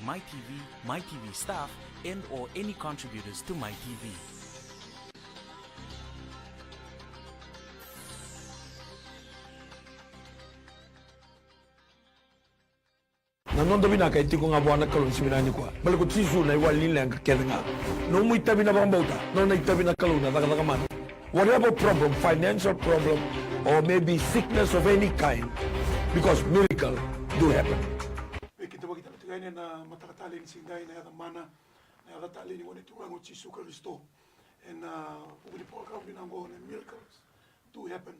MyTV, MyTV staff, and or any contributors to MyTV. Nanondo binaka iti ko nga buwan nagkalon si binani ko. Balik ko sisu na iwal nila ang kakeda nga. No mo itabi na bang bauta, no na itabi na kalon na takatakaman. Whatever problem, financial problem, or maybe sickness of any kind, because miracle do happen. Kita bagi kita tiga na matakatali ni sinday na yata mana na yata tali ni wani tuwa ngo Jesu Kristo. And puguli program binango na miracles do happen.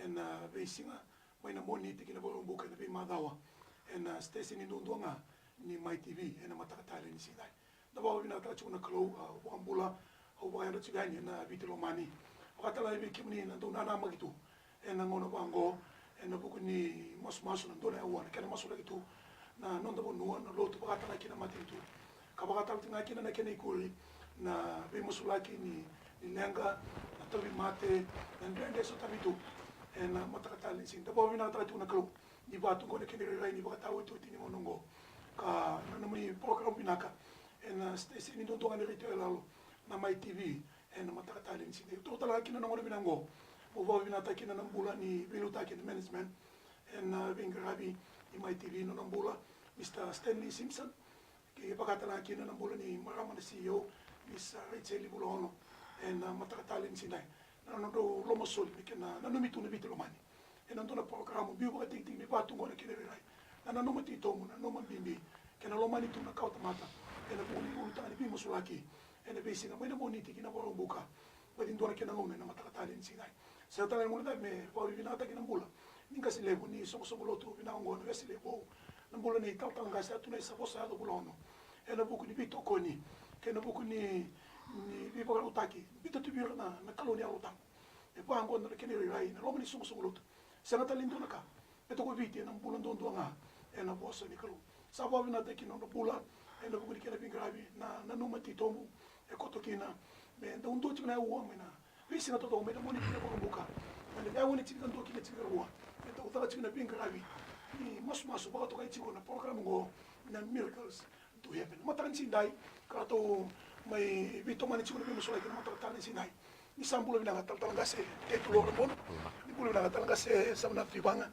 And besinga may na moni tikina bolong buka na be madawa. And Stacy ni ndonga ni MyTV na matakatali ni sinday. Dabaw binata chuna klo bukan bula o bukan na tiganya na bitilo mani. Wakatala ibi kimni na ndona na magitu. And ngono bango and buku ni mas ndona awan kana masula gitu. Na nonda bo nuan na lotu pakatala kina matitu. Kapakatala tinga kina na kina ikuli na be musulaki ni lenga na tabi mate na ndende so tabitu. And matakatali sin. Dabaw binata chuna klo. Di batu ko na kiniray ni baka tawo ito tinimonongo ka nanamay program pinaka and Stacy ni doon ni rito lalo na MyTV and matakatalin sini ito talaga kinanong binango mo ba binata kinanong bula ni Bilutaki management and bingarabi ni MyTV no ng bula Mr. Stanley Simpson kaya pakatala kinanong bula ni marama na CEO Miss Rachel Bulono and matakatalin sinay nanong lomosol na nanumito na bitulomani e non dona programma biu ba ting ting mi batu ngona kinerai na no mati to na no mabindi kena lo mani tu na kauta mata e na boni ulta ni bimo sulaki e na bisi na mo na boni ti kina borong buka ba din dona kena ngona na matakatali ni sinai sa tala mo na me pa binata kina bula ninga si lebo ni so lotu bina ngona ga si lebo na bula ni tau tanga sa tu na sa bosa do bulono e na buku ni bito koni kena buku ni bibo ga utaki bito tu biro na kalonia utang e pa ngona kena rai na lo mani so lotu sana talindo na ka ito ko viti ng bulan doon nga e na bosa ni kalu sa bawi na teki no bulan e na buguli kina pingrabi na nanumati tomu e koto kina me nda undo tina uwa me na visi na toto me na moni kina ko buka me na woni tina ndo kina tina uwa e to utara tina pingrabi ni mas ba to kai tiko na program go na miracles do happen mataran sindai ka to may vito mani tiko na pimusulay kina mataran sindai ni sambulo binanga talaga se tetulo ron pulo na talaga se samna tibanga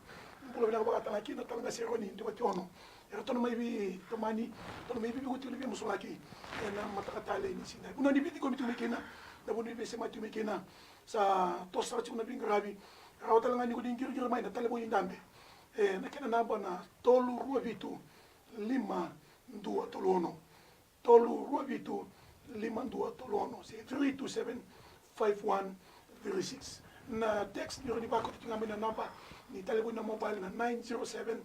pulo na baka talaga kina talaga se roni ndi wationo era tono mai bi tomani tono mai bi guti ni musulaki na matakatale ni sinai una ni bi ko mitumikina na buni be se matumikina sa tosra chuna bingrabi rawa talaga ni ko din kirkir mai na talebo indambe na kena namba na tolu rua vitu 5 2 tolono tolu rua vitu 5 2 tolono se 327 5136 na text nyo ni bako titinga na namba ni telephone na mobile na 907-2117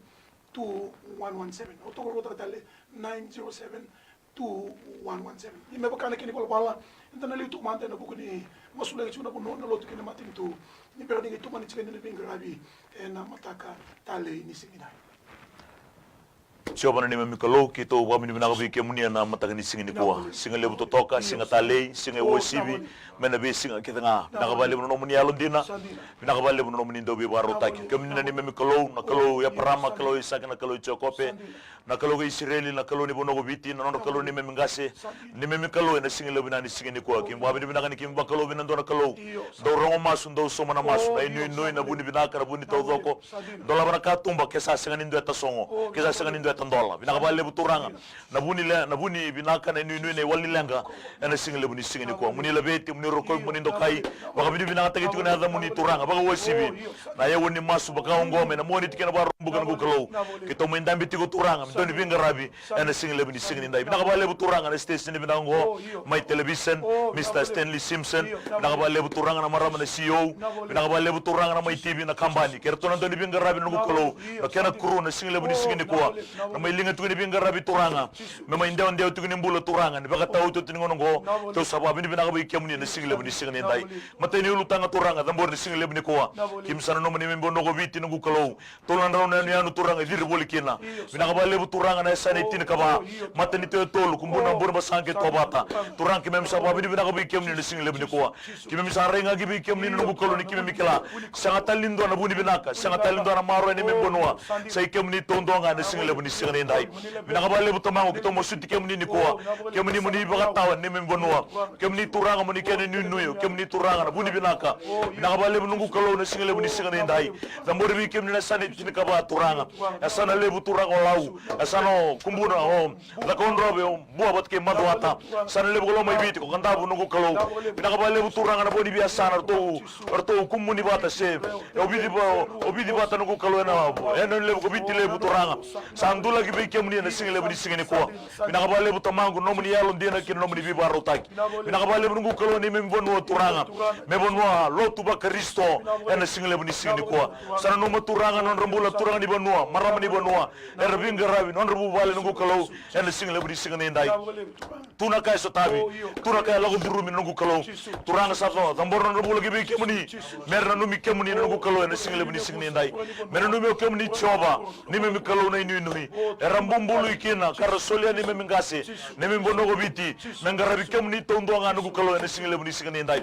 oto ko tale 907-2117 ni me bakana kini ko bala intana litu mante na buku ni masula ke chuna buno na lotu kini matin tu ni pero ni tu mani chikene ni bingarabi na mataka tale ni singinai Siapa ni memikalo kita wami ni menagabi kemunia na matagani singin ni kuah singa lebu totoka singa talei singa wosibi menabi singa kita nga menagabali buno muni alon dina menagabali buno muni dobi baru taki kemunia ni memikalo na kalau ya parama kalau isaka na kalau chokope na kalau Israeli na kalau ni buno gobiti na kalau ni memingase ni memikalo na singa lebu na ni singin ni kuah kim wami ni menagani kim bakalo binando na kalau do rongo masu do soma na masu na inu na buni binaka na buni todoko do la baraka tumba kesa singa nindu eta songo kesa singa nindu tandola binakabale buturanga nabuni binaka na inu ne wali lenga na single buni singini ko muni labeti muni rokoi muni ndokai baka bidi binaka tagi tukuna da muni turanga baka wasibi na ye woni masu baka ngome na moni tikena ba rumbukan go kalo kito mo indambi tigo turanga mtoni bingarabi na single buni singini ndai binakabale buturanga na station binango my television Mr. Stanley Simpson binakabale buturanga na marama na CEO binakabale buturanga na MyTV na kambani kerto na ndoni bingarabi no kalo na kena kuru na single buni singini ko na may linga tukini bingarabi turanga mema indaw tukini mbula turanga ni baka tau tu tingono go to sababu ni binakabi kemuni na single buni singini ndai mateni ulutanga turanga tambor ni single buni ko kimsana no mani membono go viti no kalo tolan rauna ni anu turanga dir bolikina binakabale buturanga na sane tin kaba mateni to tolu kumbuna bur basange tobata turang kimem sababu ni binakabi kemuni na single buni ko kimem sarenga gibi kemuni no kalo ni kimem mikela sangat talindo na buni binaka sangat talindo na maro ni membonoa sai kemuni tondonga na single buni singa ni ndai binakabale butamango kito mosuti kemni ni kwa kemni muni bagatawa ni membonwa kemni turanga muni kene nuyo kemni turanga na buni binaka binakabale bunungu kalo na singa lebu ni singa ni ndai zambori bi kemni na sani tini kaba turanga asana lebu turanga lau asano kumbuna ho la kondrobe bua bat ke madwata sana lebu kalo mai biti ko kanda bunungu kalo binakabale lebu turanga na buni biasana to kumuni bata se obidi bata nungu kalo na eno lebu ko biti lebu turanga sandula ki be kemni na singa lebu ni singa ni kwa binakabale lebu tamangu nomuni yalo ndina kino nomuni bi baro taki binakabale nungu kalo ni membonwa turanga membonwa lotu ba Kristo ena singa lebu ni singa ni kwa sana numa turanga non rambula turanga ni banua marama ni banua era binga rabi non rabu bale nungu kalo ena singa lebu ni singa ni ndai tuna kai sotabi tuna kai lagu durumi nungu kalo turanga sato tambor non rabu lagi be kemni merna numi kemni nungu kalo ena singa lebu ni singa ni ndai merna numi kemni choba ni memi kalo na inu era mbumbulu ikina karasolia ni memi ngase ni memi bonogo biti mengarabi kemni tondo nga nungu kalo ena singa lebu ni singa ni ndai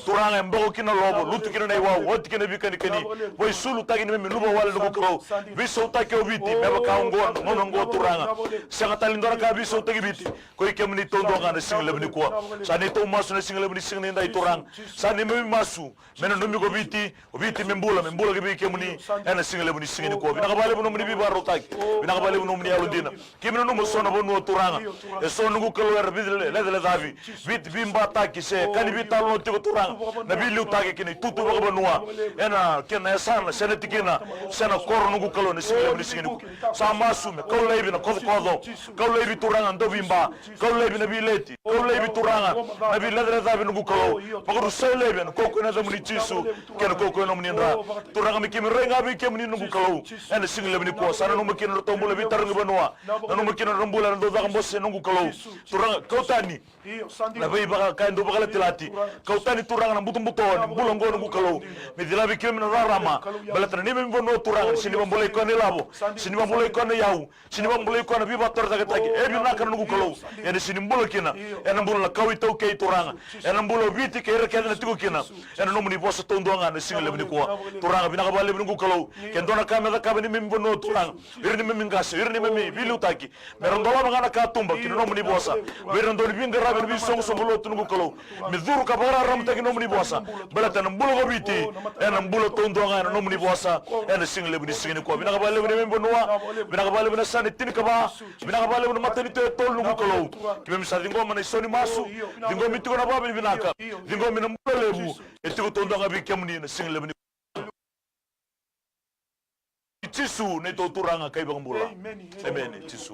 turanga mbago kina lobo lutu kina na iwa wot kina bikani kani boy sulu tagi ni memi luba wala nungu kalo biso utake obiti meba kaungon ngonongo turanga sanga talindora ka biso utagi biti ko kemni tondo nga na singa lebu ni kwa sani to masu na singa lebu ni singa ni ndai turanga sani memi masu mena numi go biti obiti membula ke bi kemni ena singa lebu ni singa ni kwa binakabale buno mni bibaro tagi binakabale buno mni yalo dina kimina numo sona bono turanga e so nungu kalo er bidle le davi bit bimba taki se kani bitalo no tigo turanga na bilu tagi kini tutu baga banua ena kena sana sene tikina sena koro nungu kalo ni singa ni singa ni sa masume kalo lebi na kodo kalo lebi turanga ndo bimba kalo lebi na bileti kalo lebi turanga na biledre davi nungu kalo paguru se lebi na koko na zamuni chisu kena koko na mninra turanga mikimi renga bi kemni nungu kalo ena singa lebi ni kwa sana numu kina tombole bitaranga banua na numu kina rambula ndo daga mbose nungu kalo turanga kautani na bai baga kaindo baga tilati kautani turanga na butumbuton bulongo nungu kalo midila bi kemna rarama balatra ni membo no turanga sini bambole ko ne labo sini bambole ko ne yau sini bambole ko ne biba tor daga taki e bi nakana nungu kalo ene sini mbulo kina ene mbulo la kawi to ke turanga ene mbulo biti ke re kedna tigo kina ene no muni bosa tondonga na singa lebni ko turanga bi nakaba lebni nungu kalo ken dona kameda kabani membo no turanga irni memingase irni memi bilu taki merondola mangana ka tumba kino no muni bosa wirandoli binga rabe bi songo sombulo tungu kalo miduru ka bara ram taki no muni bosa balata mbulo go biti ene mbulo tondonga no muni bosa ene singa lebni singa ko bi nakaba lebni membo noa bi nakaba lebni sani tinikaba bi nakaba lebni matani te tol nungu kalo kimem sa dingo mana soni masu dingo mitiko na babi binaka dingo mina mbulo lebu etiko tondonga bi kemni na singa lebni tisu ne to turanga kai bangula amen tisu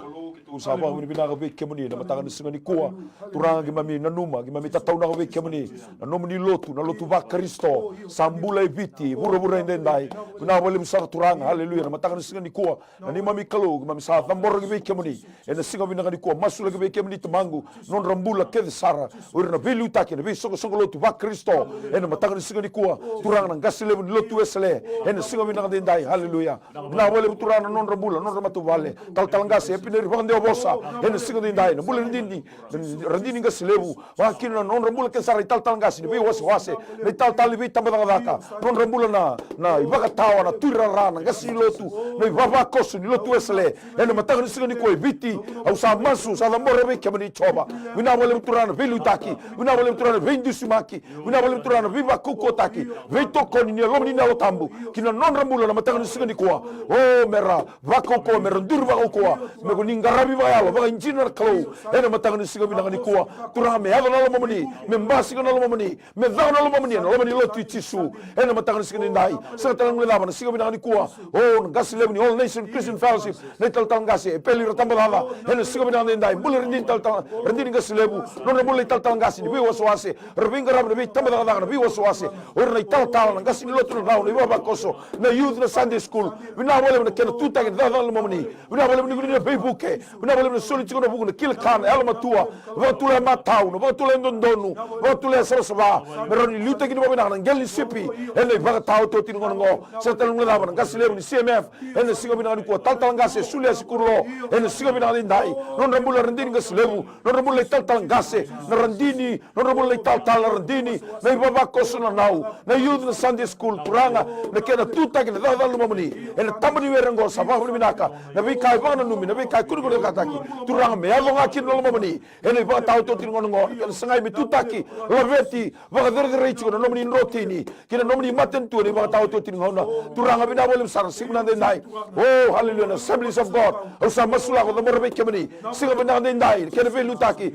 usaba ni binaga be kemuni na matanga ni singa ni kwa turanga gimami na numa gimami tatau na be kemuni na nomni lotu na lotu ba Kristo sambula ibiti bura ndai na wale msa turanga haleluya na matanga ni singa ni kwa na ni mami kalo gimami sa tambor be kemuni ena singa binaga ni kwa masula be kemuni tamangu non rambula ke sara ur na belu take na be songo lotu ba Kristo ena matanga ni singa ni kwa turanga na gasile ni lotu esle ena singa binaga ndai haleluya na wale turana non rambula non ramatu vale talangase epineri vande obosa ene singa dindai na bula randini ngaslebu wakina non rambula ke sara talangase be wase ne be tambada daka non rambula na ibaka tawa na turara ngasilotu ne baba kosu ni lotu esle ene matanga singa ni ko biti au sa masu sa damore be kemani choba wina wale turana be lutaki wina wale turana be indusumaki wina wale turana be bakukotaki be tokoni ni lomni na otambu kina non rambula na matanga singa ni ko oh mera vakoko mera ndur vakoko me ko ningarabi vayalo va engineer kalo ene matanga singa binanga ni kwa turanga me hado nalo momani me mbasi ko nalo momani me dao nalo momani nalo momani lotu tisu ene matanga singa ni ndai sa tanga lava na singa binanga ni kwa oh ngasi lebni all nation Christian fellowship ne tal ngasi peli ratambala ene singa binanga ni ndai bulir ni tal rendini ngasi lebu non bulir tal ngasi ni waswase rbinga rab ni tambala daga ni waswase or ni tal ngasi ni lotu na ni baba koso na youth na Sunday school wina wale na kena tuta ke dal momni wina wale ni gudina facebook wina wale ni soli tiko na bugu na kilkan elma tua wa tule matau no wa tule ndondonu wa tule sosba meroni luta ki no bina ngel ni sipi ene va tau to tin ngo setel ngla bana gasile ni cmf ene sigo bina ni ko tal ngase sule sikurlo ene sigo bina ni ndai non rambula rendini ngaslebu non rambula tal ngase na rendini non rambula tal rendini na baba koso na nau na youth na Sunday school turanga na kena tuta ke dal momni ene tambani werengo sa ba minaka na bi kai ba na numi na bi kai kuri kuri kataki turanga me alo ngakin lo mamani ene ba tau to tin ngono kan sangai mi tutaki laveti ba der der rechi no mani rotini kina no mani maten tu ni ba tau to tin ngono turanga bina bolem sar simna de nai oh hallelujah assemblies of god o sa masula ko mo rebe kemani singa bina de nai kena ve lutaki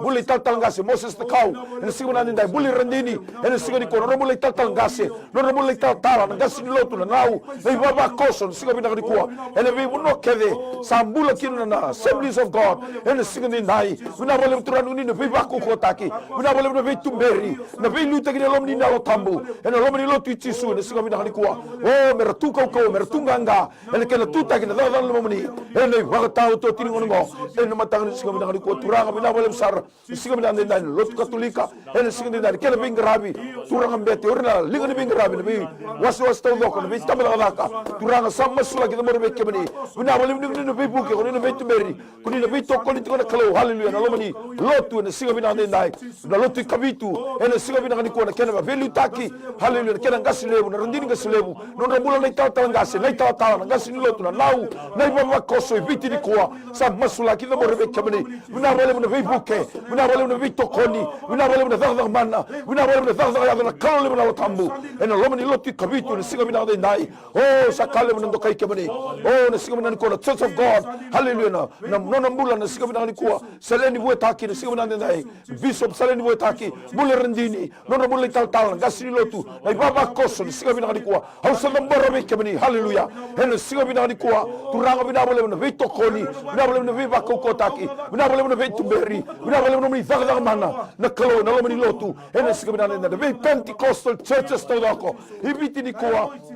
buli tal tal ngase Moses the cow ene singa bina de nai buli rendini ene singa ni ko no buli tal tal ngase no buli tal tal ngase ni lotu na nau nei baba koson singa bina ko ene ve no kede sambula kina na assemblies of god ene singa ni nai bina bolem turanu ni no ve ba ko taki bina bolem no ve tumberi na ve lutaki ni lom ni na lo tambu ene lom ni lo tu tisu ene singa bina ko oh meratu ko mertunga nga ene kena tutaki na dal lo mani ene wa tau to tin ngono ene matang ni singa bina ko turanga bina bolem sar singa bina de nai lot katolika ene singa ni nai kena bingrabi turanga mbete orna linga ni bingrabi ni was tau do ko ni tambala laka turanga samma sula ki mo be kemani bina bolem ni no be buke ko ni no be tumberi ko ni no be to ko ni ko na kalo hallelujah na lo mani lotu ene singa bina de nai na lotu kabitu ene singa bina ko na kena ba velu taki hallelujah kena ngasilebu na rondini ngasilebu no rambulo na tau ngase na tau ngase ni lotu na nau na baba koso viti ni kwa sa masula ki mo be kemani bina bolem no be buke bina bolem no be to ko ni bina bolem no dagdag manna bina bolem no dagdag ya na kalo na lo tambu ene lo mani lotu kabitu ni singa bina de nai oh sa kale mo ndo kai kemani oh na singa bina ko na church of god hallelujah na no mbula na singa bina ko seleni bue taki na singa bina de nai bishop seleni bue taki bule rendini no bule tal ngase ni lotu na baba koso ni singa bina ko hausa mbora be kemani hallelujah ene singa bina ko turanga bina bolem no veto koni bina bolem no viva ko taki bina bolem no veto beri bina bolem no mi dagdag mana na kalo na lo mani lotu ene singa bina de be pentecostal churches to dako ibiti ni ko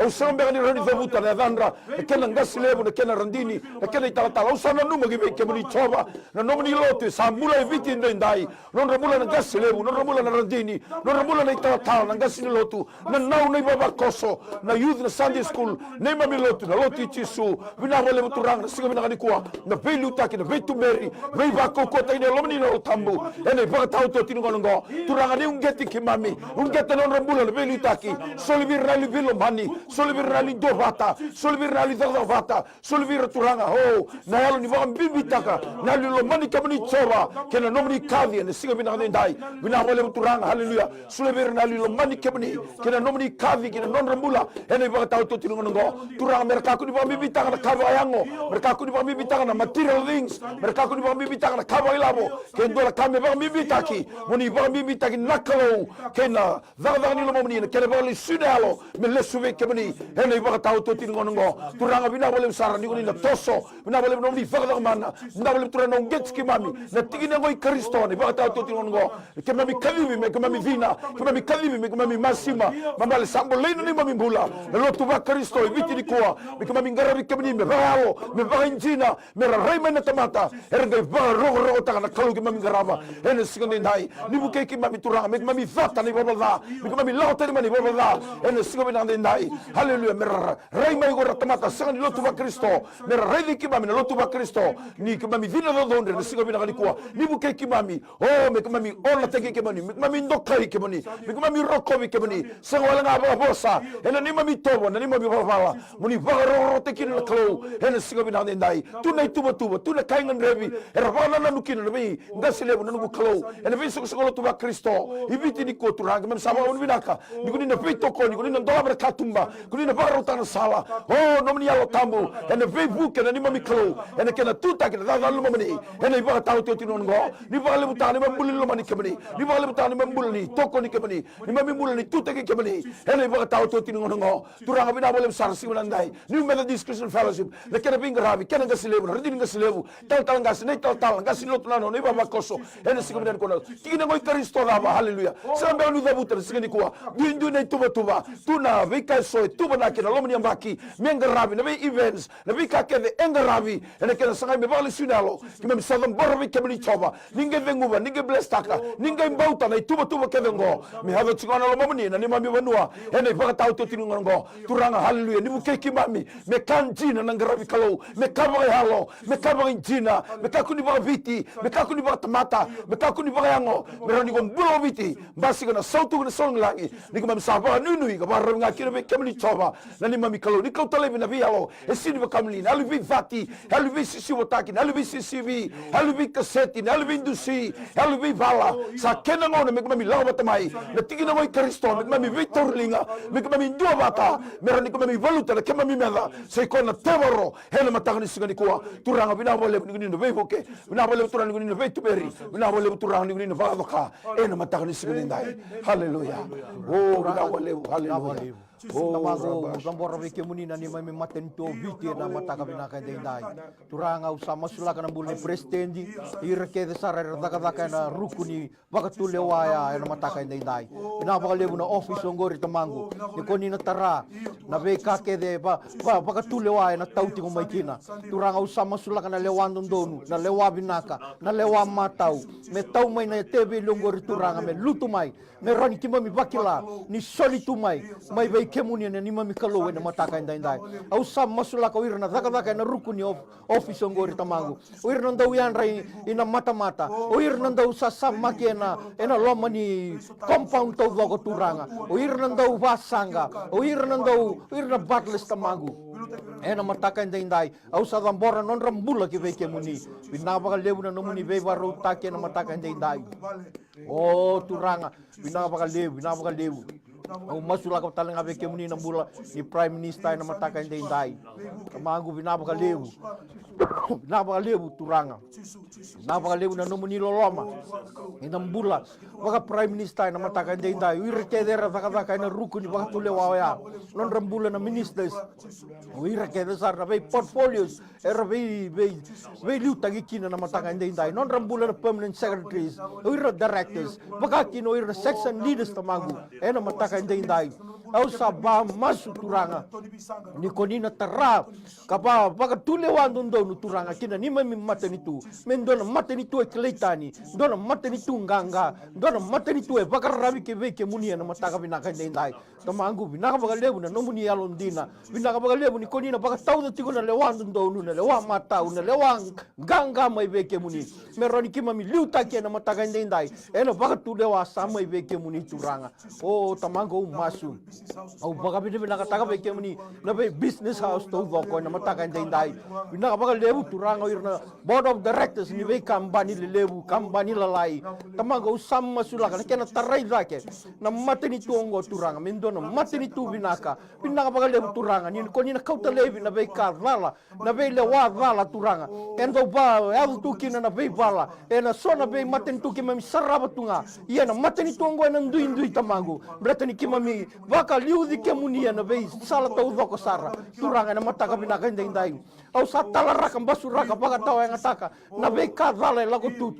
au samba ni rani zabuta na dandra kena ngasi lebu na kena randini na kena tala usana numa gibe kemani choba na no mani lotu samula ibiti ndai non ramula na ngasi lebu non ramula na randini non ramula na tala na ngasi ni lotu na nau na baba koso na youth na Sunday school na mami lotu na loti chisu bina bolem turang na singa bina ko na velu taki na vetu meri vei ba ko ta ine lomni no tambu ene ba tau to tinu ngo turanga ni ungeti kimami ungeti non rambula na velu taki solvir rali velo mani solvir rali dovata solvir rali dovata solvir turanga ho na yalo ni ba bibitaka na lo mani kamni choba kena nomni kavi na singa bina ndai bina bolem turanga hallelujah solvir rali lo mani kamni kena nomni kavi kena non rambula ene ba tau to tinu ngo turanga mereka ku ni ba bibitaka na kawayango mereka ku ni ba bibitaka na material things mereka ku ni ba bibitaka na kawailabo kendo la kame ba bibitaki moni ba bibitaki nakalo kena daga ni lo moni kena ba li sunalo me le suve kemani ene ba tau to tin ngo turanga bina bolem sara ni ko ni na toso bina bolem no ni faga mana bina bolem turanga ngetski mami na tigina ngoi kristo ni ba tau to tin ngo kemami kalimi me kemami vina kemami kalimi me kemami masima mama le sambo le ni mami bula lo tu ba kristo ibiti ni ko me kemami ngarabi kemani me ba me ba injina me rai me na tamata erga ba ro ta na kalu kemami ngaraba ene sigoni ndai ni buke kemami turanga me kemami vata ni baba me kemami lauta ni mani baba ene sigoni ndai hallelujah me rai me go tamata sigoni lo tu ba kristo me rai di kemami lo tu ba kristo ni kemami vina do donde ni sigoni na ko ni buke kemami oh me kemami ona teke kemani me kemami ndokai kemani me kemami rokobi kemani sangwala ngaba bosa ene ni mami tobo ni mami baba muni ba ro teke na klo ene sigoni ndai tu nei tuba tu na kaingan revi era bana na nukin na bi ngasile bu nanu klo ene bi su lo tu ba kristo ibiti ni ko turanga mem sama on binaka ni kuni na pito ko ni kuni na dola katumba kuni na baro tan sala oh no mni alo tambu ene facebook ene ni mami klo ene kena tuta kena da lu mami ene ba tau to tinon go ni ba le butani mambul lo mani kemani ni ba le butani mambul ni toko ni kemani ni mami mul ni tuta ke kemani ene ba tau to tinon go turanga bina bolem sarsi ulandai ni Methodist Christian Fellowship le kena bingravi kena ngasilebu redi ngasilebu tal ngas nei tal ngasilot lano ni baba koso ene sigomden kono tigina ngoi kristo lava hallelujah sambe anu da buter sigani kwa dindu nei tuba tuna vika so tuba na kena lomni ambaki mengravi na be events na vika ke de engravi ene kena sanga me bali sunalo kimem sadam borbi kemni choba ninge venguba ninge blestaka ninge mbauta nei tuba ke vengo me hava chigana lo momni na ni mami vanua ene baka tau to tinu ngo turanga hallelujah ni buke kimami me kanjina na ngravi kalo me kaba halo me kaba injina me kakuni ba viti me kakuni ba tamata me kakuni ba yango me roni go bulo viti basi kana sautu kana song langi ni kama msaba nunu ga barra nga kire be kemni choba na ni mami kalo ni kau tale na vi alo e sini va kamlina alu vi vati alu vi sisi wataki alu vi sisivi alu vi kaseti alu vi indusi alu vi vala sa kena ngona me mami lawa tamai na tigi na moi Kristo me mami vitorlinga me mami dua bata mera ni mami valuta na kema mi meda se kona tevaro hele matanga ni singani kwa turanga bina vole ni no vevoke bina vole turanga ni no vetuberi bina vole turanga ni no vadoka ena matanga ni singani ndai haleluya oh bina vole haleluya Namago, Gambora Vike Munina, ni mai maten to viti na mataka binaka dai. Turanga usama sulaka na bule prestendi, irke de sara daka na rukuni, bakatule waya na mataka dai. Na bakalebu na office ngori tamango, ni koni na tara, na veka ke de bakatule waya na tauti ko maikina. Turanga usama sulaka na lewando ndonu, na lewa binaka, na lewa matau, me tau mai na tebe longori turanga me lutu mai, me rani kima mi bakila, ni soli tu mai kemunia ni mami kalo na mataka indai au sam masula ko irna daka na rukuni office ngori tamangu o irna ndau yan rai ina mata o irna ndau sa makena ena lomani compound to go turanga o irna ndau vasanga o irna ndau irna batles tamangu ena mataka indai au sa dambora non rambula ki ve kemuni binaba lebu na nomuni ve baro take na mataka indai o turanga binaba lebu o masula ka talenga be kemuni na bula ni prime minister na mataka indai kamangu binaba ka lebu turanga binaba ka lebu na nomuni loloma ina bula waka prime minister na mataka indai wirke dera daka na rukuni waka tule waya non rambula na ministers wirke de sar be portfolios era be liuta gikina na mataka indai non rambula na permanent secretaries wirke directors waka kino wirke section leaders tamangu ena mataka indai au sabah masuk turanga ni konina tara kapa baka tule wando ndo turanga kina ni mami matani tu mendona matani tu ekleitani dona matani tu nganga dona matani tu baka rabi ke veke munia na mataka binaka indai tamangu binaka baka lebu na nomuni alondina binaka baka lebu ni konina baka tau tigo na lewando ndo na lewa mata na lewa nganga mai veke muni meroni kima mi liuta ke na mataka indai ena baka tule wa sama veke muni turanga o tamangu masu au baka bini binaka taka veke muni na be business house to voko na mataka indai binaka baka lebu turanga irna board of directors ni be kambani lebu kambani lalai tamangu sama sulaka na kena tarai zake na matani tuongo turanga mendona matani tu binaka baka lebu turanga ni koni na kauta lebi na be karvala na be lewa vala turanga endo ba el tu kina na be vala ena sona be matani tu kima mi saraba tunga ia na matani tuongo na ndui tamangu bretani kima mi baka liudi kemunia na be sala tau voko sara turanga na mataka binaka indai au satala raka basuraka baka tau yang ataka na be karvala lago tu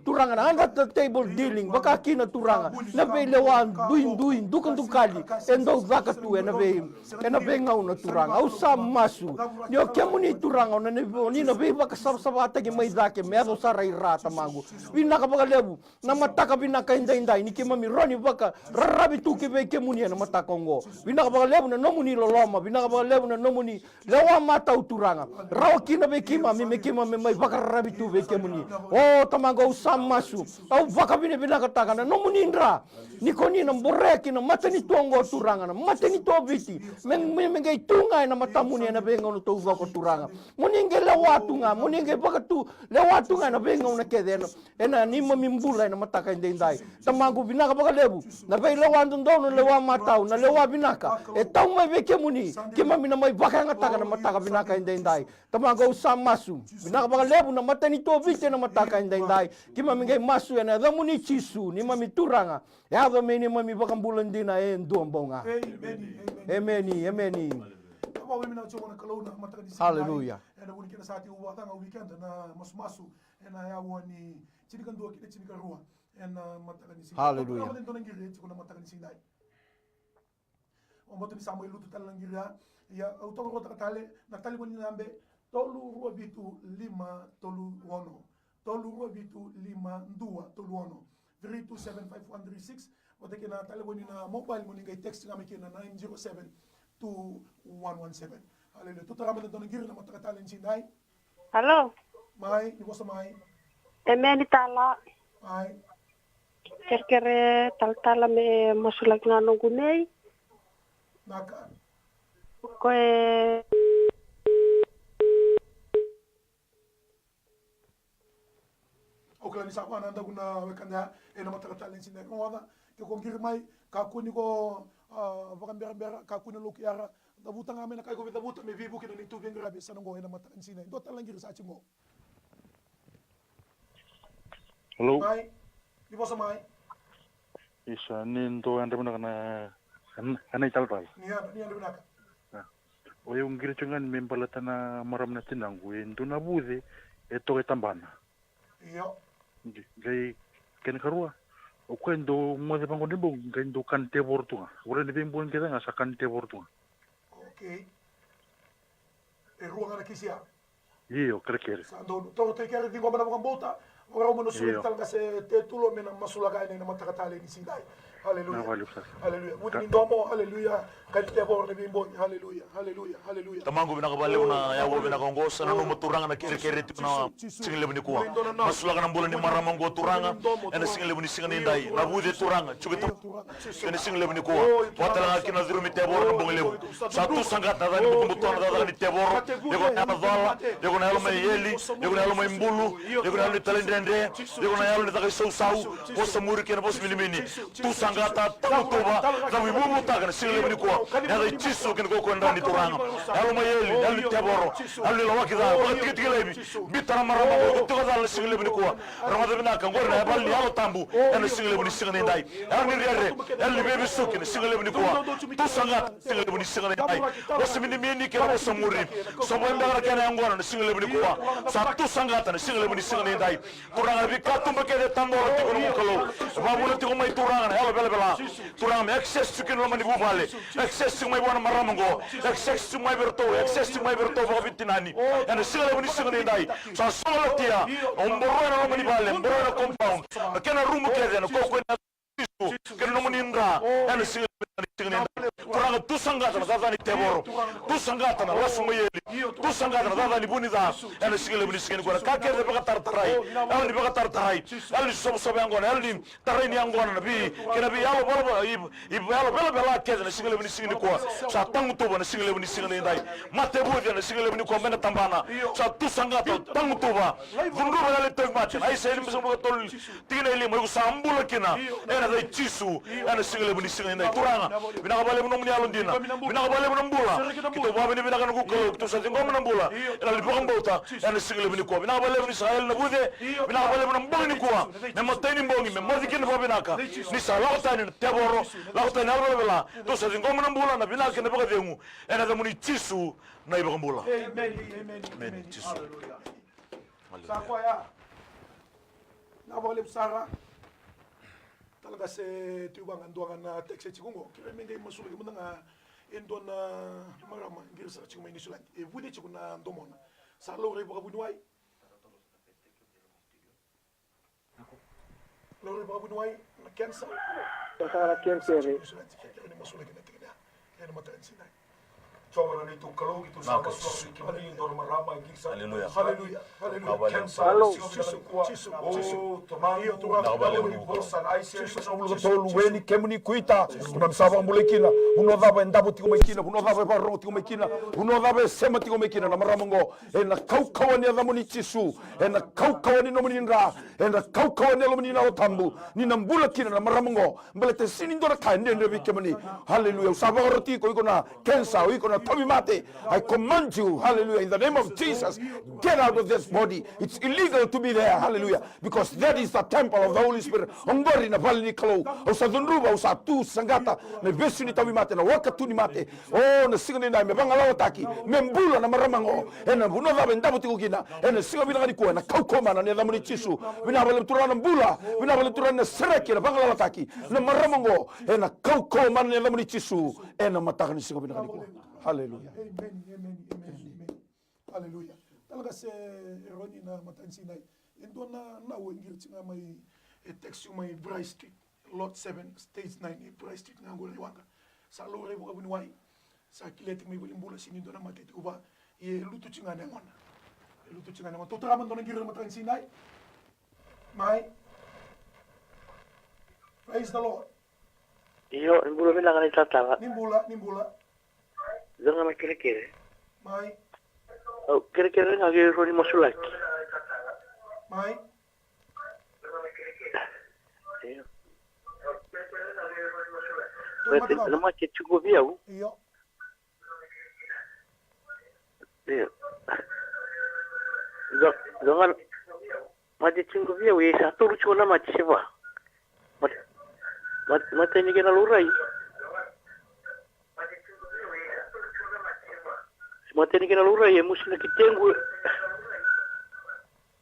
turanga na anda table dealing baka kina turanga na be lewa ndui dukan kali endo zaka tu ena be ngau na turanga au sa masu nyo kemuni turanga na ni na be baka sabata ke mai zake medo sara irata mangu binaka baka lebu na mataka binaka indai ni kemami roni baka rarabi tu ke be kemuni na mataka ngo binaka baka lebu na nomuni loloma binaka baka lebu na nomuni lewa mata uturanga rawa kina be kima me mai baka rarabi tu be kemuni o tamango sa masu au baka binaka taka na nomuni indra ni koni na boreki na matani tuongo turanga na matani to biti mengai tunga na matamuni na benga no to vako turanga muninge lewa tunga muninge bakatu lewa tunga na benga na kedena ena ni mamimbula na mataka indai tamangu binaka baka lebu na be lewa ndono lewa matau na lewa binaka e tau mai beke muni kima mina mai baka ngataka na mataka binaka indai tamangu usamasu binaka baka lebu na matani to biti na mataka indai kima mengai masu na damuni chisu ni mami turanga ya do meni mami baka bulan dina ndombonga Amen. Hallelujah. Ena wuni kena saati uwa tanga weekend na masu ena ya wani chinikan dua kita chinikan ruwa ena mataka ni singai. Hallelujah. Ena wuni ngiri chikuna mataka ni singai. Omoto ni Samuel lutu talang ngira ya utong rota katale na tali wani nambe tolu ruwa bitu 5 tolu wono. Tolu ruwa bitu 5 ndua tolu wono. 3275136 wata kena tali wani na mobile muni ngai text ngame kena 9072117. Hallelujah. Tutara mana dono ngiri na mataka tali sindai. Halo. Mai, ni bosa mai. Emeni tala. Mai. Kerkere tal me masulak na nungunei. Naka. Koe Okla ni sakwa nanda kuna wekanda ena matakatalen sinde ngona ke ko girmai ka kuni ko vakambera ka kuni lokiara da buta ngame na kai ko buta me vibu kina ni tu vengra be sanongo ena matatan sinde do talangir sa chingo Hello. mai di bosa mai Isa nindo anda mana kana italpal. ni anda binaka O yung girchungan membalatana maram na tinanggu endo na bude eto etambana. iyo Gai ken karua. O kwendo mo de bango nimbo gaindo kante bortunga. Ora ni bimbo ngeda nga sa kante bortunga. okay e ruang ana kisia Iyo krekere. sando to te kere di ngoma na bota ora mo no Iyo. sulit talga se te tulo mena masulaga ina matakatalen sindai haleluya Na valeu sa. haleluya mudi mindomo haleluya kante bor de bimbo haleluya haleluya haleluya Tamango binakabali una yawo binakongosa na numo turanga na kere na singile bini kuwa. Masula kana bola ni maramango turanga ena singile bini singa ndai na bude turanga chugito ena singile bini kuwa. Watala kina zuru mi tebor na bongile. Satu sangata da ni butumbu tona da ni tebor. Yego na dala, yego na yalo yeli, yego na yalo mbulu, yego na yalo talendende, yego na yalo taka sau bosa muri kena bos milimini. Tu sangata tamutoba na wibubu taka na singile bini kuwa. Yada chiso kena ko ndani turanga. Yalo yeli, yalo teboro, yalo lawakida, bakati lebi. Bitara marama ko to da singile bini kuwa. Ramada bina kan gorna ya balli yalo tambu, ena singile bini singa ndai. Yalo ni rere, yalo bebe suki singile bini kuwa. Tu sangata singile bini singa ndai. Bosa mini kena bosa muri. Sobo ndara kena ngona na singile bini kuwa. Sa tu sangata na singile bini singa ndai. Turanga bi katumba kede tamboro tiko mukalo. Babu na tiko mai turanga na yalo bela. Turanga me access tukin lo mani bubale. Access tu mai bona maramango. Access tu mai berto, access tu mai berto ba bitinani. Ena singile bini singa ndai. Sa solo tia. Omboro na mani bale, omboro na compound. Kena rumu kede na ko na kena no mani ndra. Ena singile turanga tu sangata na dada ni teboro tu sangata na rasu mayeli tu sangata na dada ni bunida ena sigele buni sigeni gora ka kerde baka tartarai el ni baka tartarai el ni sobo sobo angona el ni tarai ni angona na bi kena bi yalo bolo yalo bela kede na sigele buni sigeni ko sa tangu to na sigele buni sigeni ndai mate budi na sigele buni ko mena tambana sa tu sangata tangu to ba vundu ba le teg mate ai se ni mso tol tigina ili mo sa ambula kina ena dai chisu ena sigele buni sigeni ndai turanga binakabale mo muni alondina binakabale mo mbula kito babe ni binakana ko to sa ngom na mbula ela lipaka mbota ena sigele bini ko binakabale mo Israel na bude binakabale mo mbula ni ko me moteni mbongi me modikin fo binaka ni sa lawtani teboro lawtani albela to sa ngom na mbula na binaka ne baka dengu ena da muni chisu na ibaka mbula amen chisu sakwa ya na bole sara talaga se tuwang anduangan na tekse chikungo kira mende masuli mo nga endo na marama ngir sa chikungo ni sulan e bude chikuna ndomona sa lo re baka bunwai lo re baka bunwai na cancer Sara cancer ni masuli kina tingna kaya mata sinai Coba na itu kalau gitu sama suami kita ini dorong marama ngir sa Haleluya. haleluya haleluya cancer Halo. oh tomang iyo tuwa Nakabali mo bolsan ai se tolu weni kemuni kuita unamsaba mulekina unodhaba endabo tiko mekina unodhaba barro tiko mekina unodhaba sema tiko mekina na maramongo ena kaukawani adhamuni chisu ena kaukawani nomuni nra ena kaukawani alomuni na otambu ni nambula kina na maramongo mbelete sini ndora kaende ndebi kemuni haleluya usaba roti ko ikona cancer ikona tobi mate I command you hallelujah in the name of Jesus get out of this body it's illegal to be there hallelujah because that is the temple of the Holy Spirit ongori na pali ni kalo usadunruba usatu sangata na besu ni tobi mate na wakatu ni mate oh na singa ni na me bangala taki membula na maramango ena buno da benda butiko kina ena singa bila ni ko na kaukoma na ne da muni chisu bina bale turana mbula bina bale turana sereki na bangala taki na maramango ena kaukoma na ne da muni chisu ena mataka ni singa bila ni ko haleluya amen haleluya talaga se eroni na matansinay endo na wengir tinga may text yung may Bryce Street lot 7 stage 9 Bryce Street nga ngol wanga sa lo re buka bunwai sa kilete may bulimbula sinindo na matiti uba ye lutu tinga na ngona lutu tinga na ngona totraman do ngir matansinay may praise the Lord Iyo, imbula bilang kan itatala. nimbula Zanga na kere. Mai, Oh, kere ngage roni masulaki. mai. Berarti nama cukup biau. Iyo. Iya. Jangan mati cukup biau ya satu lucu nama siapa? Mati ni kena lurai. Mati ni kena lurai ya musim nak tenggu.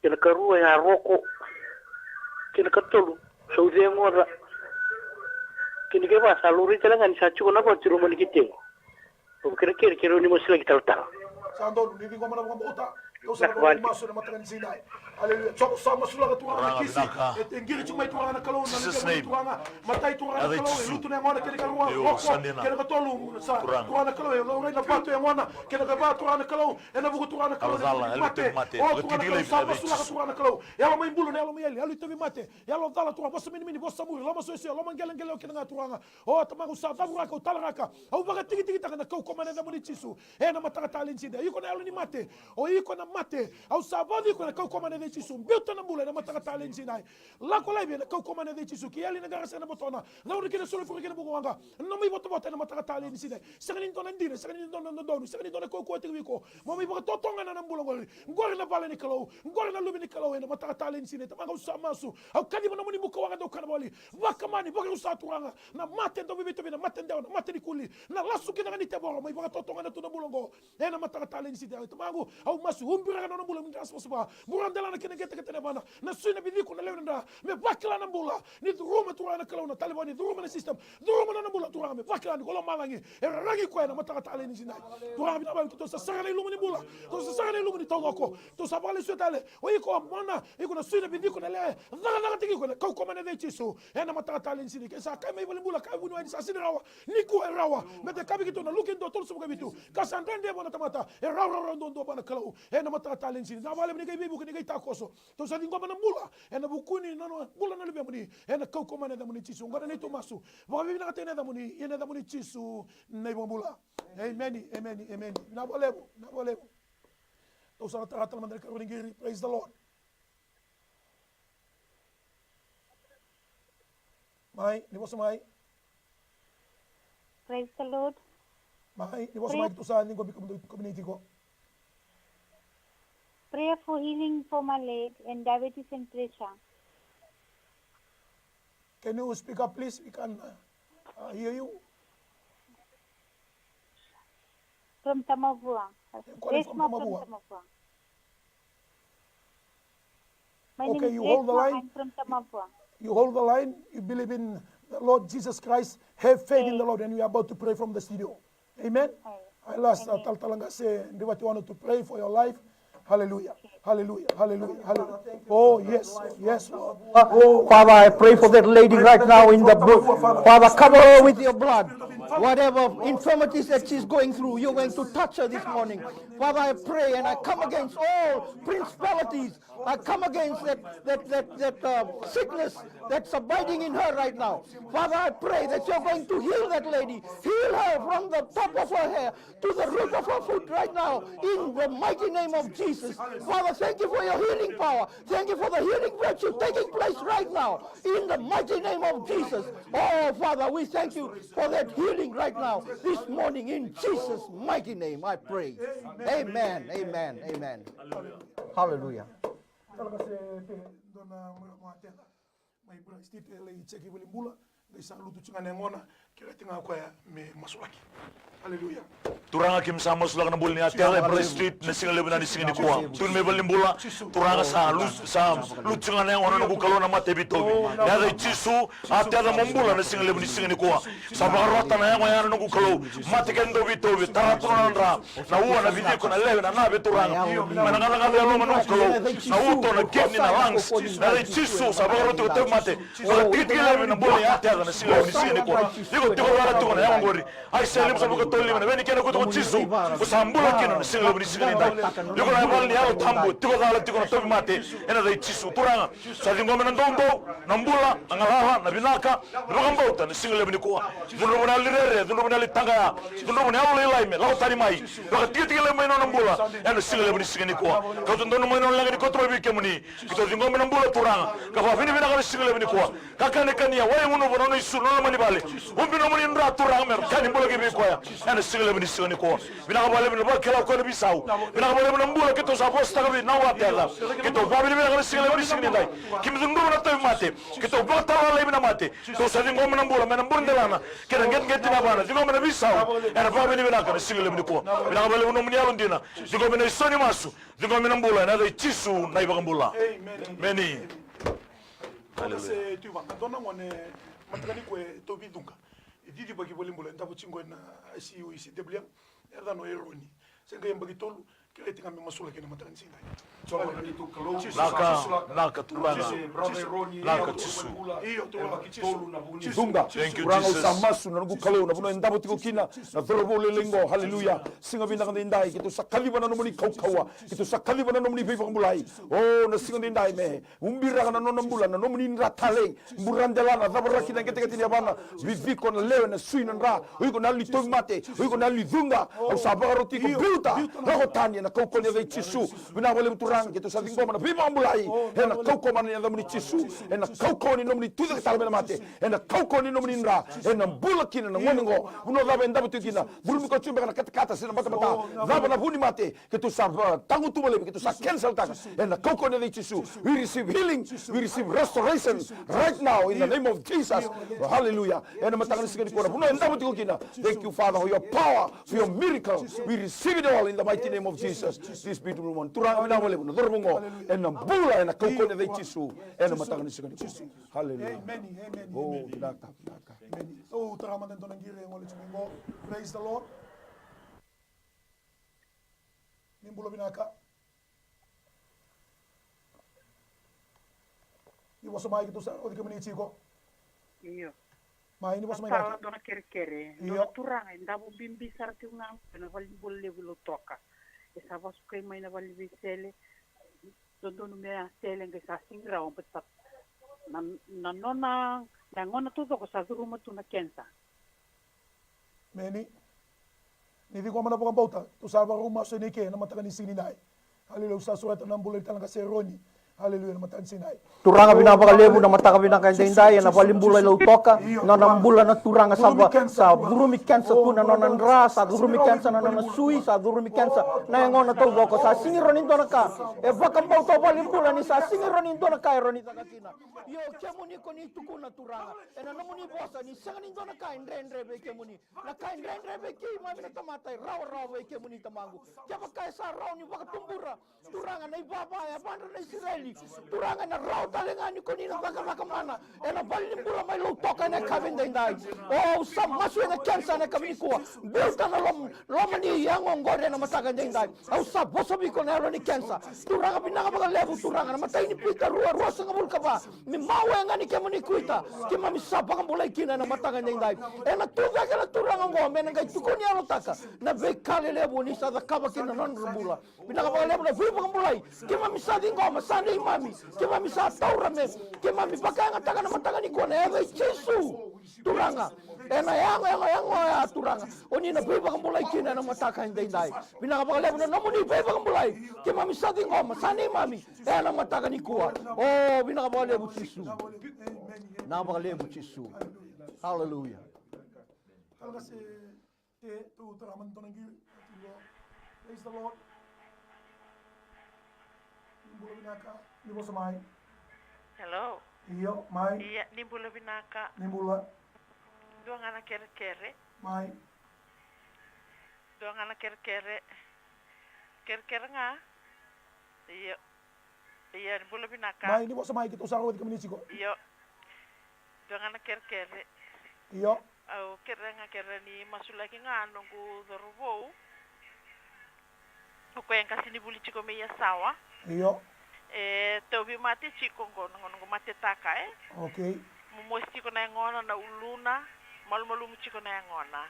Kena karua ya rokok. Kena ketolu. Saudara ngora. Kini ke ba saluri jalangan sa chuko na ba tiro mo nikiting. O kira ni mo sila gital-tal. Sando, hindi ko man ang mga bota. Yung sa mga maso na matagan sinay. Hallelujah. Tsaka sama sila ka tuwa na kisi. Et ingiri chumay tuwa na kalon. Nandiyan mo tuwa nga. Matay tuwa na kalon. Luto na yung wana. Kaya ka roko. Kaya ka tolu. Sa tuwa na kalon. Lauray na bato yung wana. Kaya ka ba tuwa na kalon. E nabuko tuwa na kalon. Mate. O tuwa na kalon. Sama sila ka tuwa na kalon. Yalo may bulo na yalo may yali. Yalo itabi mate. Yalo dala tuwa. Bosa mini. Bosa muri. Lama suesio. Lama geleng-geleng. Kaya nga tuwa nga. O tamang usap. Taburaka. Talaraka. Au baga tigi-tigi taka na kau komane na muni chisu. E na matakatalin sida. Iko na yalo ni mate. O iko na mate. Au sabadi iko na kau komane na chisu. Bilta na mula na matakatalin sinay. Lako lai na kau komane na chisu. Kiyali na garasa na botona. Na uri kina sulu furi kina bukuanga. No may boto-boto na matakatalin sinay. Sakanin to na ndine. Sakanin to na ndono. Sakanin to na kau kuwati wiko. Mami baka totonga na nambulang ngoli. Ngori na bala ni kalau. Ngori na lumi ni kalau. Na matakatalin sinay. Tamanga usamasu. Au kadi mo na muni mukawanga daw kanabali. Wakamani. Baka usaturanga. Na mate ndo bibito bina. Mate ndaw. Mate ni kuli. Na lasu kina kanite boro. May baka totonga na to na bulongo. Na matakatalin sinay. Tamangu. Au masu. Humbira na bulang. Murandala na kinageta bana na sina bidiko na lewna me bakla na bula ni ruma turana kala na taliban ni ruma na system ruma na bula turana me bakla ni kola malangi e ragi ko na mataka tale ni sina turana bi na to sa sara ni lumani bula to sa sara ni lumani tawako to sa bale sotale o iko mana iko na sina bidiko na le na tigi ko na ko ko mane vechiso e na mataka tale ni sina ke sa kai me bula kai bunu ni sa sina rawa ni ko rawa me te kabi kito na lukin do tol so kabitu ka sandende bona tamata e rawa ndo bana kala e na mataka tale ni sina na bale ni kai bibu ni kai takoso to sa ngoma na mula ena bukuni no mula na libe muni ena kau komane da muni chisu ngora ni to masu ba bibi na tena da muni ena da muni chisu nei mula amen na bolemo to sa trata mandar ka ngiri praise the Lord mai ni bosa mai Praise the Lord. mai ni bosa mai to sa ni community ko Prayer for healing for my leg and diabetes and pressure. Can you speak up please? We can hear you. From Tamavua. Calling from Tamavua. My Okay, name is you hold the line. I'm from Tamavua. You hold the line. You believe in the Lord Jesus Christ. Have faith in the Lord, and we are about to pray from the studio. Amen. I last talanga say, what you wanted to pray for your life. Hallelujah. Hallelujah. Hallelujah. Hallelujah. Oh, yes. Yes, Lord. Oh, Father, I pray for that lady right now in the book. Father, cover her with your blood. Whatever infirmities that she's going through, you're going to touch her this morning. Father, I pray and I come against all principalities. I come against that sickness that's abiding in her right now. Father, I pray that you're going to heal that lady. Heal her from the top of her hair to the root of her foot right now in the mighty name of Jesus. Father, thank you for your healing power. Thank you for the healing virtue taking place right now in the mighty name of Jesus. Oh, Father, we thank you for that healing right now this morning in Jesus' mighty name. I pray. Amen. Amen. Amen. Hallelujah. Talaga se do na mga tela. May brastit ele cheki buli bula. Dai sa lutu tsinga ngona kira tinga ko ya me masulaki. Hallelujah. Turanga kim sama sulak na bul ni atela e street na singa lebana ni singa ni kuwa. Tun me balim bula turanga sa lutunga na ona ku kalona mate bitobi. Na dai chisu atela mombula na singa lebani singa ni kuwa. Sa barota na ngo yana ku kalo mate kendo bitobi taratuna na uwa na vidi ko na lebe na nabe turanga. Na ngala ngala lo manu kalo na uto na kidney na lungs. Na dai chisu sa barota te mate. Sa titkele na bula atela kana singa ni sini kwa iko tiko wala tiko na yangori ai selim sabu ko tolli mana weni kena ko to chisu usambula kino ni singa ni singa ndai iko na bal ni yalo tambu tiko wala tiko na tobi mate ena dai chisu turanga sa dingo mena ndombo nambula angalaha na binaka rogambauta ni singa ni kwa dunro mona lirere dunro mona litanga ya dunro mona yalo laime lao tari mai roga tiki le mena nambula ena singa ni singa ni kwa ka dunro mona langa ni ko to bi kemuni kito dingo mena nambula turanga ka fa fini bina ka singa ni kwa kakane kania wae muno bono isu no mani bale umbino muni ndra turanga mer kani mbola ke bi kwa ena singa ni singa ni kwa bina ka bale bina ba kala ko ni bisau bina ka bale bina mbula kito sa posta ka bi na wa tela kito ba bina ka singa ni singa ni kim dunro na to mate kito ba ta la bina mate to sa dingo mena mbula mena mbunda lana kena nget na bana dingo mena bisau ena ba bina ka singa ni kwa bina ka bale muno muni yalo ndina dingo mena isoni masu dingo mena mbula na dai chisu na iba mbula meni se tu va dona ngone matkani ko to bidunga didi bagi bolimbola ndabo chingo na ICU isi debliam erda no eroni senga yambagi tolu kile tinga me masula kena matran singa naka turanga naka chisu iyo tolu Dunga, Thank you, uranga Jesus. usamasu na nugu kaleu na buno ndabo tiko kina na thorobo lelengo haleluya singa bina kan indai kitu sakali bana no muni kaukawa kitu sakali bana no muni viva mbulai oh na singa indai me umbira kana no mbula na no muni nratale mburandela na zabara kina kete kete bana viviko na leo na suina nra uiko na li tomate uiko na li dunga au sabaro tiko buta rogo tani na kauko ne ve chisu bina wale mturanga kitu sa dingo na viva mbulai na kauko mana na muni chisu na kauko ni no muni tuza talme na mate na kauko ni no muni nra na mbula kina na ngongo buno zabe ndabo tikina burumi ko chumbe kana kata sina mata mata zaba na buni mate kitu sa tangu tumale kitu sa cancel taka na kauko ne ve chisu we receive healing we receive restoration right now in the name of Jesus hallelujah na matanga sikeni kona buno ndabo tikina thank you Father for your power for your miracle we receive it all in the mighty name of Jesus this beautiful one turanga na wale buno dormongo na mbula na kauko ne ve chisu na matanga sikeni kona hallelujah amen oh daka amen oh taraman dona ngire ngole chumingo praise the Lord nimbulo binaka ni waso mai kitu sa odi kemini chiko iyo mai ni waso mai tala dona kere Iyo. dona turanga ndabo bimbi sarati una na vali bolle bulo toka e sa vasu kai mai na vali bisele dondonu me a sele nge sa singra on peta na nona na ngona tudo ko sa duru matu na kensa meni ni di ko mana pokang bauta tu salva rumah so ni ke na matakan ni sini nai haleluya sa surat na bulan talanga seroni haleluya na matakan sinai Turanga binabaka lebu na mataka binaka indai na balimbula lo toka na nambula na turanga sa durumi kensa kuna na nandra sa durumi kensa na sui sa durumi kensa na ngona to boko sa singironin to naka e baka bau to balimbula ni sa singironin to naka ironi takakina yo kemuni ko ni tukuna turanga e na namuni bosa ni sanganin to naka indre be kemuni na ka indre be ki ma bina tamata raw be kemuni tamangu kaba kai sa raw ni baka tumbura turanga na ibaba ya bandra na Israeli turanga na raw talengani ko ni na baka mana e na balimbula mai lo toka na kabinda indai oh sa masu na kensa na kabini ko bilta na lomani yango ngore na mataka indai au sa boso biko na roni kensa turanga binanga baka lebu turanga na matai ni pita ruwa sanga bulka ba mi mawe ngani kemuni kuita kima mi sapa kambula ikina na mataka indai e na tuga kala turanga ngome na ngai tukoni alo taka na bekale lebu ni sa da kaba kina non rubula binanga baka lebu na vipa kambulai kima mi sa ngoma sande imami kima mi sa taura me kima mi baka ngataka na mataka ni kona eve chisu turanga ena yango ya turanga oni na vipa kambulai kina na mataka indai binanga baka lebu na namuni vipa kambulai kima mi sa ngoma sande imami ena mataka ni kuwa oh binanga baka lebu chisu na baka lebu chisu hallelujah talanga se te tu taraman dona ngire praise the Lord nimbulo binaka ni waso mai Hello. iyo mai Iya, nimbula binaka. nimbula Dua ngana kere-kere. mai Dua ngana kere-kere. Kere-kere nga. Iya. Iya, nimbula binaka. mai ni waso mai kitu sa odi kemini chiko Iya. Dua ngana kere-kere. iyo Au kere nga kere ni masulaki nga nongu dorubou. Uko yang kasi nibuli chiko meya sawa. iyo Tobi mate chiko ngongo mate taka okay Mumosti ko na ngona na uluna, malu muchiko na ngona.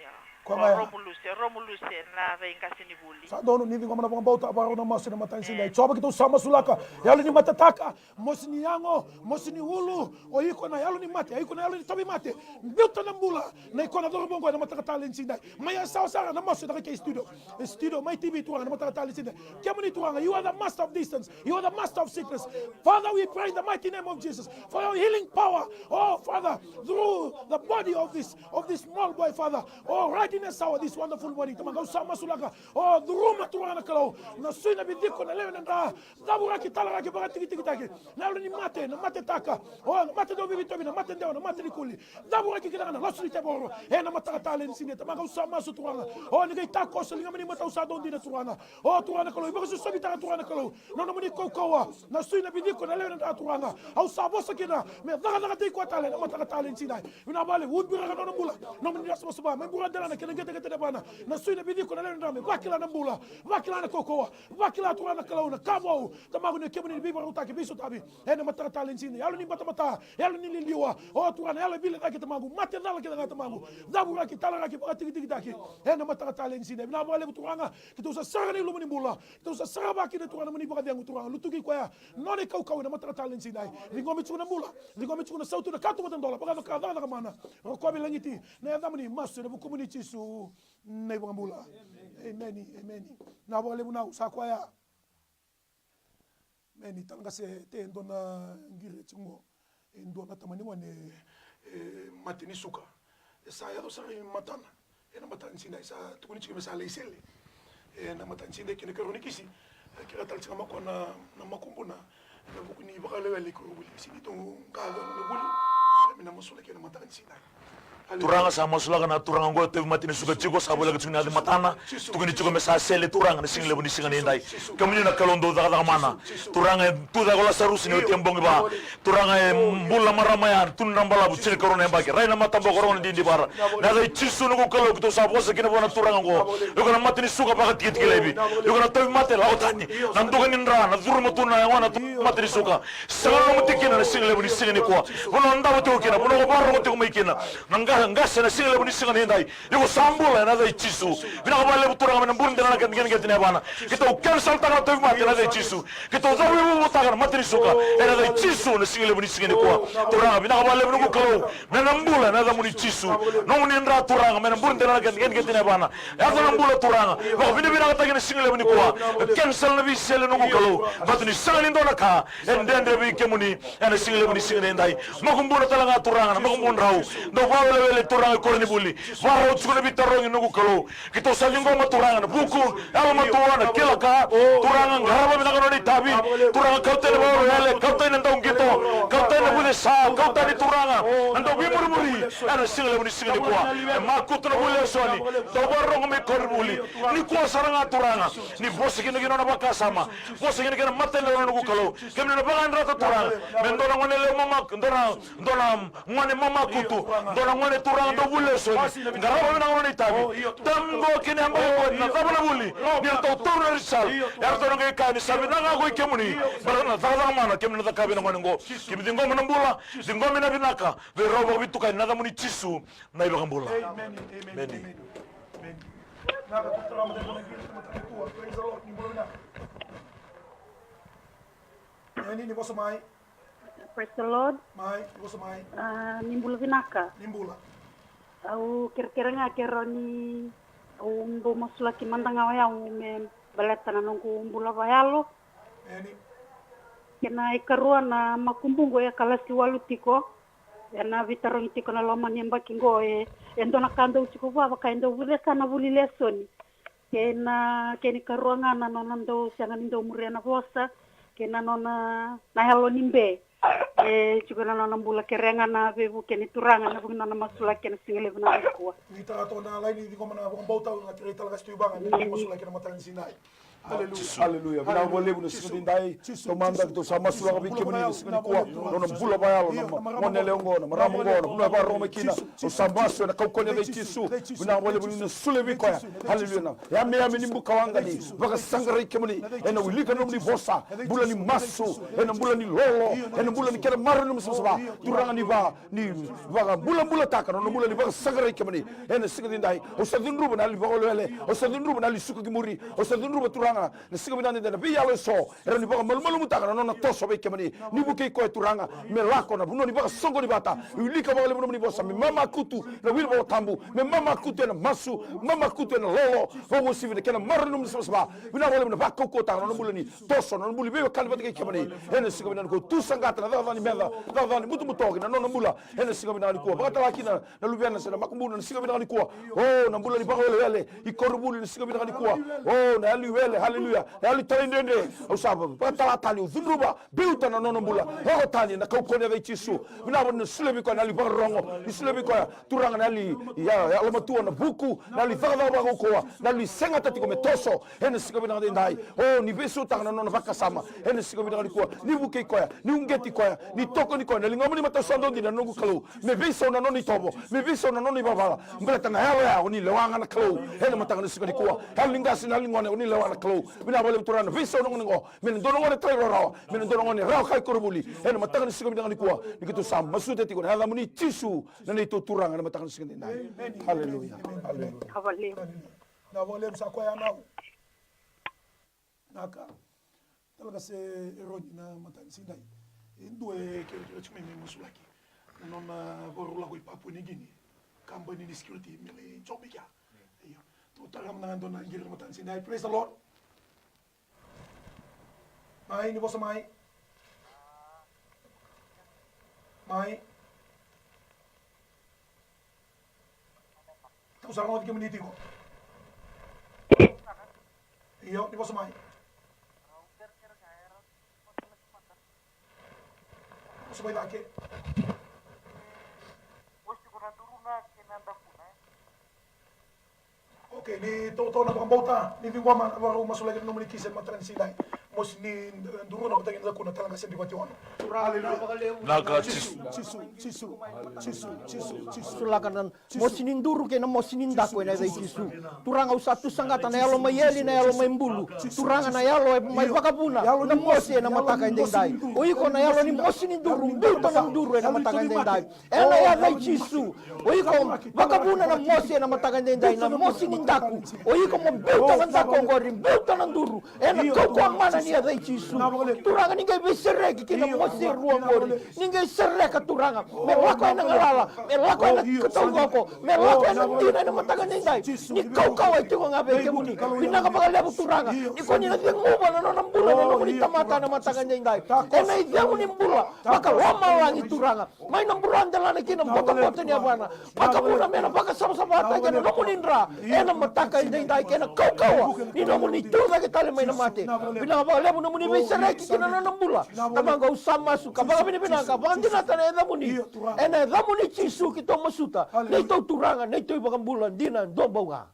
Iya. Romulus na venga sinibuli. Sa dono ni ngoma na bauta para na maso na matan sila. Choba kito sama sulaka. Yalo ni matataka, mosini yango, mosini hulu, o iko na yalo ni mate, iko na yalo ni tabi mate. Bilta na mbula, na iko na doro bongo na matakatalen sila. Maya sa na maso na kay studio. Studio my TV tuanga na matakatalen sila. Kemuni tuanga, you are the master of distance. You are the master of sickness. Father, we pray in the mighty name of Jesus for your healing power. Oh Father, through the body of this small boy, Father. Oh, right in the sour, this wonderful body. Tamanga sama sulaka. Oh, the room tuanga kalau. Na suina bidiko na lewe na dabura kitala raki bara tiki taki. Na ni mate, na mate taka. Oh, na mate do bibito na mate ndewa na mate likuli. Dabura kitala na losuli teboro. Na matakatale ni sine. Tamanga sama su tuanga. Oh, ni kita kosa linga mani mata usado ndina tuanga. Oh, tuanga kalau. Iba su sobi taka tuanga kalau. No mani kokoa. Na suina bidiko na lewe na tuanga. Au sabosa kina. Me daga tiko tale na matakatale ni sine. Una bale wudbira na mbula. No mani asma suba. Me mbura dela na kina gete bana. Na suina bidiko na lewe na me. Vakila na mbula. Vakila na kokoa. Vakila tuanga kalau na kamo. Tamago ne kemuni biba utaki biso tabi. Na matakatale ni sine. Yalo ni mata. Yalo ni liliwa. Oh tuanga yalo bile taki tamago. Mate dala kina tamago. Dabura kitala raki bara tiki taki. Na matakatale ni sine. Na bale tuanga. Kita usa sara ni lumuni mbula. Kita usa sara baki na tuanga mani baka diangu tuanga. Lutuki kwa ya. Noni kau na matakatale ni sine. Lingomi tuna mbula. Lingomi tuna sautu na katu $1. Baka kadana kamana. Rokobi langiti. Na yadamani masu na bukumuni chisu. Na ibang mbula. Amen. Amen. Na bale muna usa kwa ya. Meni tanga se te ndona ngire tsungo. Ndona tamani wane matini suka. Sa ya dosa matana. Na matan sina sa tukuni chike mesa leisele. Na matan sina kene karonikisi. Kira tal tsama ko na makumbuna. Na bukuni bakalewele ko buli sini tong kaga na buli. Mina masula kene matan sina. Turanga sama sulaka na turanga ngo te matini suka chigo sabula ke tsuna de matana tukuni chigo mesa sele turanga ni single buni singa ndai kamuni na kalondo daga mana turanga tu daga la sarusi ni tiembong ba turanga mbula maramaya tun nambala bu chile korona ba ke raina matambo korona di bara na dai chisu no kalo to sabo se kina bona turanga ngo yuko na matini suka ba tikit kilebi yuko na to mate la otani nan duga nindra na zurma tuna wana matini suka sanga mutikina na single buni singa ni ko bona ndaba to kina bona baro to mikina nanga ngasa na single buni singa ndai yuko sambula na dai chisu bina ka bale turanga na bunda na kan kan bana kita cancel ta to mate na dai chisu kita zawi mu ta matini suka na dai chisu na single buni singa ni ko turanga bina ka bale buni ko na nambula na da muni chisu no muni ndra turanga na bunda na kan kan bana ya da nambula turanga ba bina ka ta kan single buni ko cancel na bi sele no ko matini singa ndona ka endende bi kemuni na single buni singa ndai makumbuna talanga turanga makumbun rau do wale turanga korni buli waro tsuna bitarong nugu kalo kito salingo maturanga buku ama maturanga kilaka turanga ngaraba binaka no tabi turanga kautene waro yale kautene ndong kito kautene buli sa kautene turanga ando bimurmuri ana single buni single kwa makutna buli soni do waro me korbuli ni kwa saranga turanga ni bosi kino kino na bakasama bosi kino kino matele nugu kalo kemne na bagan rata turanga mendona ngone le mama ndona ngone mama kutu ndona ngone turanga do bulle so ngaraba na ngone tabi tango kini ambo ko na tabana bulli ni to toro risal yar to ngai ka ni sabi na ga ko kemuni barana tala mana kemna ta kabi na ngone ngo kimi dingo mana mbula dingo mina binaka be robo bituka na da muni chisu na iba mbula amen. Na ka tutrama de ngire tua. Praise the Lord. Ni mbula. Ni bosa mai. Praise the Lord. Mai, bosa mai. Nimbula vinaka. Nimbula. Au kira-kira nga kero ni umbo masula ki mandanga waya ume baleta na nongu umbula wayalo. Kena ikarua na makumbungo ya kalasi walutiko. Na vitarong tiko na loma nyemba kingo endo na kando usiko baba kaendo vulesa na vulilesoni. Kena karua nga na nonando sianga nindo muriana vosa. Kena nona na halo nimbe. Juga na mbula kerenga na vevu keni turanga na bugna na masula keni single buna kwa ni ta to na lai ni ko mana bong bauta na kire talaga stu banga ni masula keni matan sinai Haleluya. Bila boleh bunu singin dai. Tomanda to sama sula kabi kemuni singin kuwa. Nona bula bayalo nama. Mone leongo nama ramongo nama. Ba Roma kina. O sambaso na kaukonya dai tisu. Bila boleh bunu sule bikoya. Haleluya. Ya me nimbu kawanga ni. Baka sangari kemuni. Ena wilika nomni bosa. Bula ni masu. Ena bula ni lolo. Ena bula ni kera maru ni musaba. Turanga ni ba ni baka bula taka. Nona bula ni baka sangari kemuni. Ena singin dai. O sadin ruba na li bakolele. O sadin ruba na li suka kimuri. O sadin ruba turanga. Na siga binani dena biya lo so. Era ni baka malu mutaka nona toso be kemuni. Ni buke ko turanga. Melako na buno ni baka songo ni bata. Wilika baka le buno ni bosa. Me mama kutu na wil baka tambu. Me mama kutu na masu. Mama kutu na lolo. Bogo sivi kena maru ni musaba. Bina wale na baka ko ta nona bula ni toso nona buli be kalba ke kemuni. Ena siga binani ko tu sangata na dava ni menda. Dava ni mutu mutoki na nona bula. Ena siga binani ko baka tawakina na lubiana sana makumbu na siga binani ko. Oh na bula ni baka wele ikorubuli ni siga binani ko. Oh na ali wele haleluya. Ali talindende usaba patala tali uzunruba biuta na nono bula. Ho tali na kaukonya ve chisu. Bina bon slebi ko na ali barongo. Slebi ko turanga na ali ya alamatua na buku na ali fava ba ko na ali senga tati ko metoso. Ene siga binani ndai. Oh ni besu ta na nono baka sama. Ene siga binani ko ni buke ko ni ungeti ko ni toko ni ko na lingomo ni matoso ndo na nongu kalu. Me beso na noni tobo. Me beso na noni babala. Mbeleta na ya ni lewanga na kalu. Ene matanga ni siga ni ko. Halingasi na lingone ni lewanga kalu. Bina boleh turana viso nongo men dono ngone trairo rawa men dono ngone rawa kai korubuli ena matanga ni sigam dengan kuwa nikitu sam masute tiko hala muni tisu na ni to turanga na matanga sigam ndai haleluya Haleluya. Na boleh msako ya nao. Naka. Talaga se eroni na matanga sindai. Indue ke chumeme musulaki. Nona borula ko ipapu ni gini. Company ni security mili chobika. Iyo. Tu tagam na ndo na ngir matanga sindai. Praise the Lord. Mai, ni bosa mai. Mai. Tu sarang di community ko. Iyo, ni bosa mai. Bosa mai dake. Okay, ni toto na pambauta, ni vingwama na waru masulagi no ni kisen matransidai. Mos ni duro na patagin na kuna talaga sa diwatiwan. Naga Chisu. Sulakanan mosinin duru ke na mosinin dako na dai tisu. Turanga usatu sangata na yalo mayeli na yalo maimbulu. Turanga na yalo mai bakapuna. Na mosi na mataka ndai. Oiko na yalo ni mosinin duru, buto na duru na mataka ndai. Ena ya dai tisu. Oiko bakapuna na mosi na mataka ndai na mosinin daku. Oiko mo buto na dako ngori, buto na duru. Ena koko mana ni dai tisu. Turanga ningai beserek kina mosi ruangori. Ningai serek turanga. Me lako na ngalala. Me lako na ketongoko. Me lako na tina na mataka ndai. Ni kau itu ngabe kemuni. Bina kapagala turanga. Ni ko ni na nguba na nambula na muni tamata na mataka ndai. Ena idea muni mbula. Baka wama wangi turanga. Mai nambura ndala na kina bota bota ni abana. Baka puna mena baka sama-sama ata kena no munindra. Ena mataka ndai kena kau. Ni no muni turanga kita le mai na mate. Bina kapagala no muni besara kina na nambula. Tamanga usama suka. Baka bina ka bandina tana eda muni. Ena eda muni chisu kita masuta. Neito turanga, neito ibakambula dina dobonga.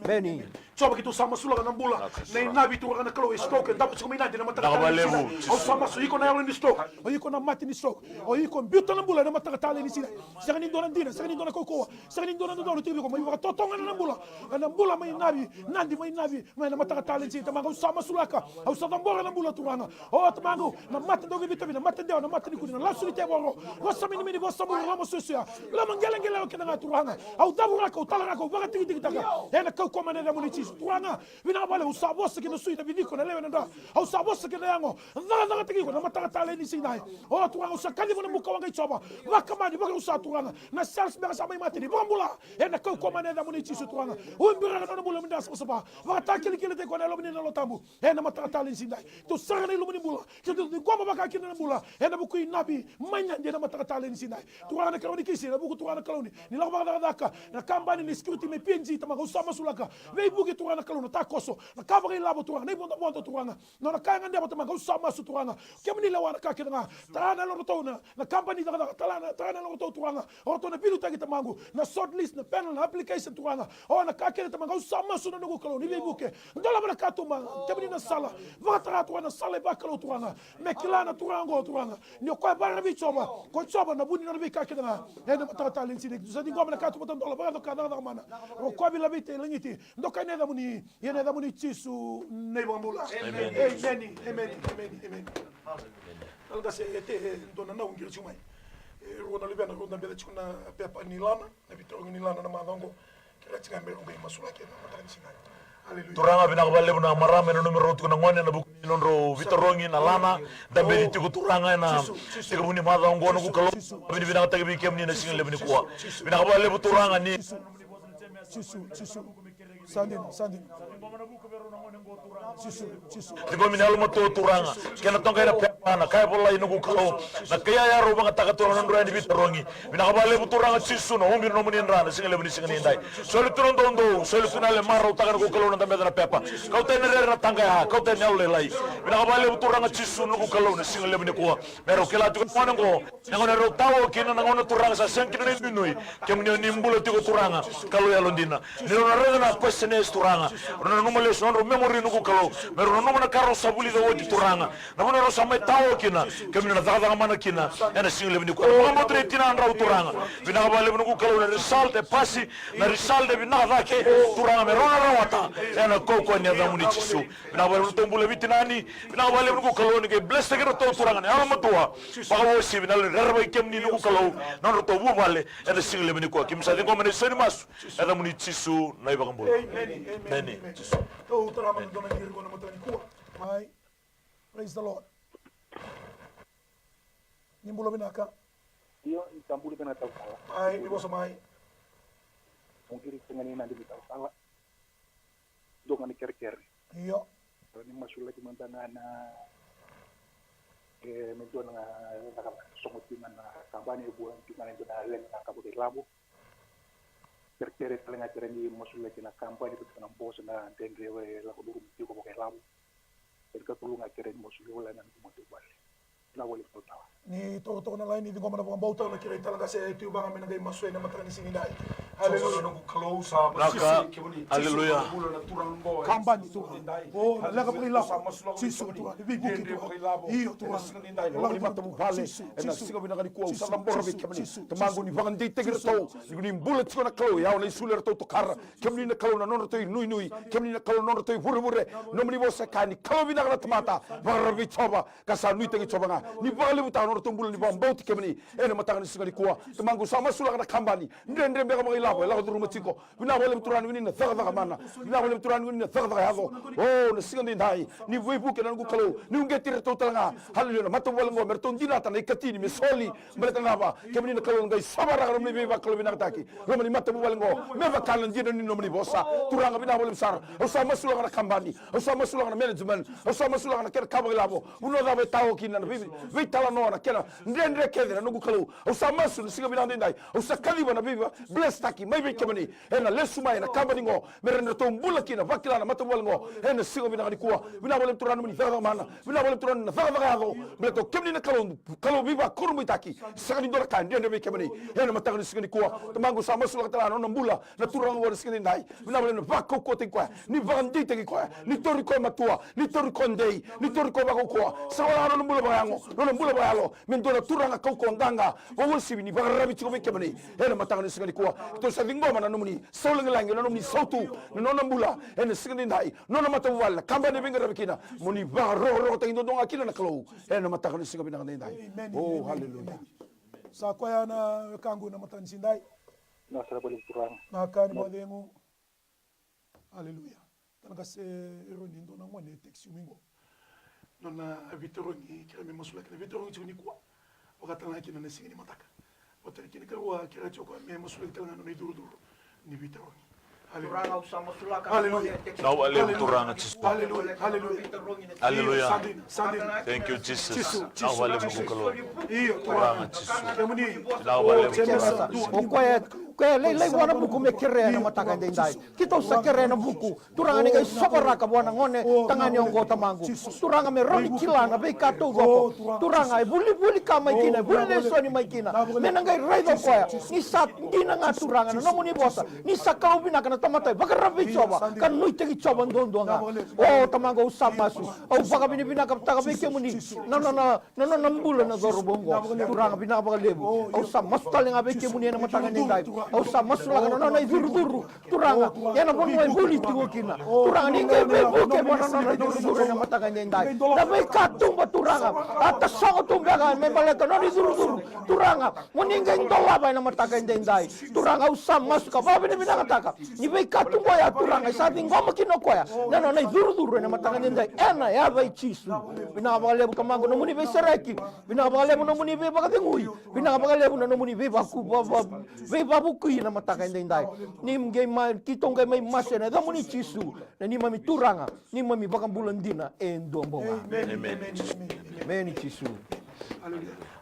Beni. Coba kita sama sula kan bula. Nei nabi tu kan kalau stroke dapat sekumina di nama Nakabalebu. Au sama su iko na yalo ni stroke. O iko na mati ni stroke. O iko biuta na bula na mata tale ni sila. Sanga ni dona dina, sanga ni dona koko. Sanga ni dona dona tibi ko mai wa totonga na bula. Na bula mai nabi, nandi mai nabi, mai na mata tale ni sila. Tamanga sama sulaka. Au sa tambora na bula turanga. O tamango na mata dogi vitamina, mata deo na mata ni kudina. La su ni te boro. Gosa mini mini gosa bulu ramo susia. La mangela ngela ke na turanga. Au tabura ko talara ko baga tigi tigi taka. Ena ko ko mane na muni turanga vina bale usabose ke no suita vidiko na lewe nda au sabose ke yango ndanga tigi ko na mataka tale ni sinai o turanga usakali bona muka wanga ichoba wakamani baka usaturanga na sales mera sama imate ni bambula ena ko mane na muni chisu turanga umbira na bula minda sapa wata kili kili te ko na lomini na lotambu ena mataka tale ni sinai to sanga ni lumini bula ke to ko baka kina na bula ena buku inabi manya ndi na mataka tale ni sinai turanga ka ni kisi na buku turanga kaloni ni la baka daka na kambani ni security me PNG tamaka usama sulaka vei buki ki turanga kaluna ta koso na kavari labo turanga nei bonda bonda turanga no na kanga ndeba tamanga usama su turanga kemni la wana ka kidanga tana lo tona na company daga talana tana lo to turanga o to na bilu tagi tamangu na shortlist na panel na application turanga o na ka kida tamanga usama su no kalo ni bebuke ndola bana ka tuma kemni na sala vatra turanga sala ba kalo turanga mekilana turanga ni ko bara bi choba ko choba na buni na bi ka kidanga ene matata linsini zadi ngoma na ka tuma ndola ba ka na mana o ko bi la bi te lingiti ndoka ne da muni yene da muni chisu nei bambula amen alga se ete dona na ungir chumai rona libena rona bele chuna pepa nilana na bitoro nilana na madongo kila chinga mbele ngai masula ke na matani singa haleluya turanga bina kabale buna marame no numero tu na ngone na buku nonro vitorongi na lana da beli tu turanga na tiga buni madongo no kukalo bina tagi bi kemni na singa lebni kwa bina kabale bu turanga ni chisu sandin Tigo minalo mato turanga kena tonga ina pepana kaya bola ino kukalo na kaya ya roba kataka turanga ndro ni bitorongi bina kabale bu turanga chisu no umir no munin rana singa lebni singa ndai soli turondo soli tunale maro taga kukalo na tambe na pepa kau tene na tanga ya kau tene ole lai bina kabale bu turanga chisu no kukalo na singa lebni kwa mero kela tu kwana ngo ngona ro tawo kina ngona turanga sa senkina ni nui kemni ni mbulo tigo turanga kalo ya londina ni na rena question es turanga rona no mole so no memory no kukalo mero no na karo sabuli do wodi turanga na mona ro sama tawo kina kemni na zaga mana kina ena singa lebni kwa mo tre tina andra turanga bina kabale bu kukalo na result e pasi na result e bina dake turanga mero na rawata ena koko ni da muni chisu bina kabale bu tombule bitinani bina kabale bu kukalo ni ke bless ke ro turanga ne ama tua pagawo si bina le rerba kemni no kukalo na ro to bu vale ena singa lebni kwa kimsa de ngomene soni masu ena muni chisu na iba kambo amen to turama ndo na ngiri gona matani kwa mai praise the lord nimbulo binaka Iyo itambuli kana tausala. ai ni bosa mai Mungkin tengani nanti bisa salah. Dongan ker-ker. iyo Ni masuk lagi mantana na mentuan na songotiman na kampanye bulan timan itu na len na kabude labo. Ker-ker telenga tereni masuk lagi na kampanye itu kana bos na tengrewe la ko duru ti ko ke labo. Erka tulunga kereni masuk wala na mo to bale. Na wali ko tawa. ni to na lain ni ngoma na bauta na kira talaga se tu banga mina gai maswe na matani singinai haleluya no close up Naka, haleluya. kamba ni tu oh la ka pila sisu tu bi buki tu iyo tu la mata mu vale ena singa bina kali ko sa lambor be kemni tamangu ni vangan de tegir to ni bullet ko na klo ya ona suler to kar kemni na klo na non to nui kemni na klo non to bure no mni bosa kani klo bina kala tamata barabi choba kasa nui tegi choba nga ni vale buta no to mbul ni bambot kemni ena matanga ni singa ko tamangu sama sula na kambani ndendre be ka labo la duru matiko bina wala mturan wini na thaga mana bina wala mturan wini na thaga hago oh na singa ni dai ni vuibu ke na klo ni ungetir to talanga haleluya mata wala ngo merton dina tan ikatini me soli mereka ngaba kemni na klo ngai sabara ro me be ba klo bina taki ro mani mata wala ngo me ba kalan dina ni no mani bosa turanga bina wala sar o sa masula na kambani o sa masula na management o sa masula na ker kabag labo uno da be tawo kina na bibi we tala no na kena ndendre kedra no klo o sa masula singa bina ndai o sa kaliba na bibi bless taki mai be kemni ena lesuma ena kambani ngo merenda to mbula kina vakila na mata wala ngo ena singa bina ni kuwa bina wala turana mani thaga mana bina wala turana na thaga hago bleto kemni na kalo biba kurmu taki sagani dora kan ndende be kemni ena mata ni singa ni kuwa tamangu sa masula tala no mbula na turanga wala singa ndai bina wala vako ko te kwa ni vandi te kwa ni tori ko matua ni tori ko ndei ni tori ko bako kwa sawala no mbula bayango no mbula bayalo mendora turanga ko ndanga wo wosi ni bagarabi tiko be kemni ena mata ni singa ni kuwa to sa ngoma na nomni solenga langi na nomni sautu no mbula ena singa ndai no mata wala kamba ne binga rabikina muni ba ro te ndo donga kina na klo ena mata ni singa bina ndai oh hallelujah sa kwa yana kangu na matani sindai Na sara balik turang. na kani bodengu haleluya tanaka se eroni ndo na ngone texi mingo nona vitoroni kira me masula kira vitoroni chuni kwa wakati na kina nesini mataka wakati kini karua kira choko me masula kira ngano ni duru ni vitoroni turanga usama sulaka haleluya Na wale turanga chisu. haleluya Haleluya. sandin Thank you Jesus. Na wale mukalo. iyo Turanga chisu. kemuni Na wale chemesa okwaya Kaya lei wana buku me kere na matakan dai. Kita usa kere na buku. Turanga ni kai sobaraka wana ngone tangani ongo tamangu. Turanga me roli kilanga be kato goko. Turanga e buli kamai kina, buli lesoni mai kina. Menangai raido koya. Ni sat dina nga turanga na muni bosa. Ni sakau bina kana tamatai bakarabi coba. Kan nuite ki coba ndondonga. Oh tamango usa masu. Au baka bina kapta kabike muni. No nambula na zorobongo. Turanga bina bakalebu. Au sa mastali ngabeke muni na matakan dai. Au sa masula kana na duru turanga yana bono ai buli tiwokina turanga ni ngebe buke bono na duru na matakan dai da bai katumba turanga ata sango tumbaga me baleka no duru turanga muni ngai ndola bai na matakan dai turanga usa masuka babe ni bina kataka ni bai katumba ya turanga sa ngoma kino koya na duru na matakan dai ena ya bai chisu bina bagale kamango no muni bai sereki bina bagale no muni bai bagatengui bina bagale no muni bai babu kui na matakan dai ni mgei mai kitong kai mai masena da muni chisu na ni mami turanga ni mami bakang bulandina endombo amen chisu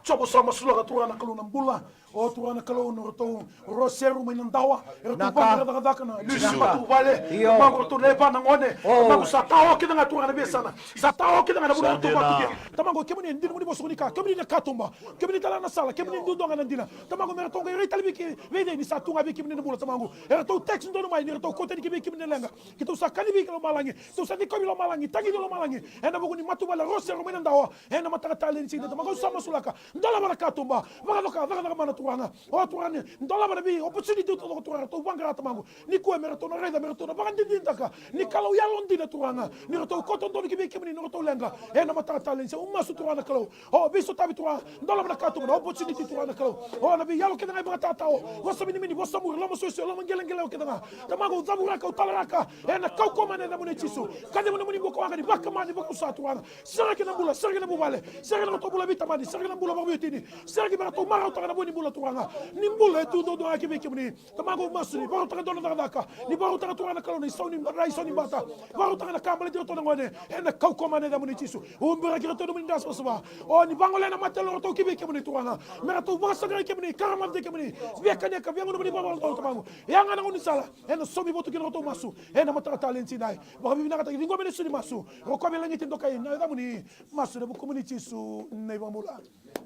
Coba sama sulaga turana kalau nambula, oh turana kalau nurto roseru menandawa, itu bangga daga na, lusa tu vale, mango tu lepa nangone, mango satawa kita nggak turana biasa na, satawa kita nggak boleh tu pakai, tamango kemana ini muni bosu nikah, kemana ini katumba, kemana ini talana sala, kemana ini duduk dengan dina, tamango mereka tongga iri tali biki, vede ini satu ngabi kemana ini bola tamango, mereka teks untuk rumah ini, mereka kota ini kemana lenga, kita usah kali biki lo malangi, kita usah nikomi lo malangi, tangi lo malangi, enak bukan ini matu vale roseru menandawa, enak mata kata lain sini, tamango sama sulaka. Ndola mana katumba, baka mana turanga, o turane, ndola mana bi opportunity to turanga, to bangara tamangu, ni ko merato na reda merato na baka ndindaka, ni kalau yalon dina turanga, ni roto koto ndoni kibe kemini roto lenga, na mata talense umasu turanga kalau, o biso tabi turanga, ndola mana katumba, opportunity turanga kalau, o na bi yalo kena ngai baka tatao, wasa mini wasa mur, lama soso, lama gelengele kena, tamangu zaburaka utalaraka, na kau komane na mune chisu, kade mune boko anga ni baka mani baka usa turanga, sereke na bula, sereke na bubale, sereke na to bula bitamani, sereke na bula ini sergi barato mara utanga na boni bula turanga nimbula tu do aki beke muni tamago masuri baru utanga dona daka ni baru utanga turanga kaloni sauni rai sauni bata baru utanga na kambale to to ngone ena kau komane da muni chisu umbera kirato no muni das basaba o ni bangole na matelo to ki beke muni turanga mera to basa ke muni karamam de ke muni biakanya ka biango muni baba to tamago yanga na ngoni sala ena sobi botu kirato masu ena matara talenti dai ba bibi na kata ngome ne suni masu roko be langi tindo kai na da muni masu de bu muni chisu nei bamula.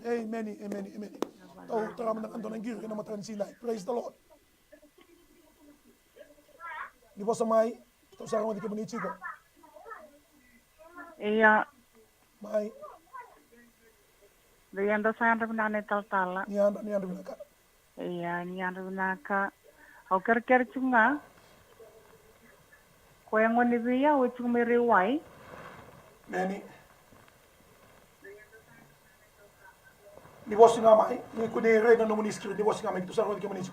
Amen. Oh, terang nak anton angir kena matan silai. Praise the Lord. Di bawah mai, tak usah ramai kemana cigo. Iya. Mai. Dia anda saya anda benar netal tala. Ni anda benar kak. Iya, ni anda benar kak. Aku kira cunga. Kau yang mana dia, aku cuma rewai. Meni. Di bawah singa mai, ni ku de re na nomuni skri di bawah singa mai tu sa ro ke mani.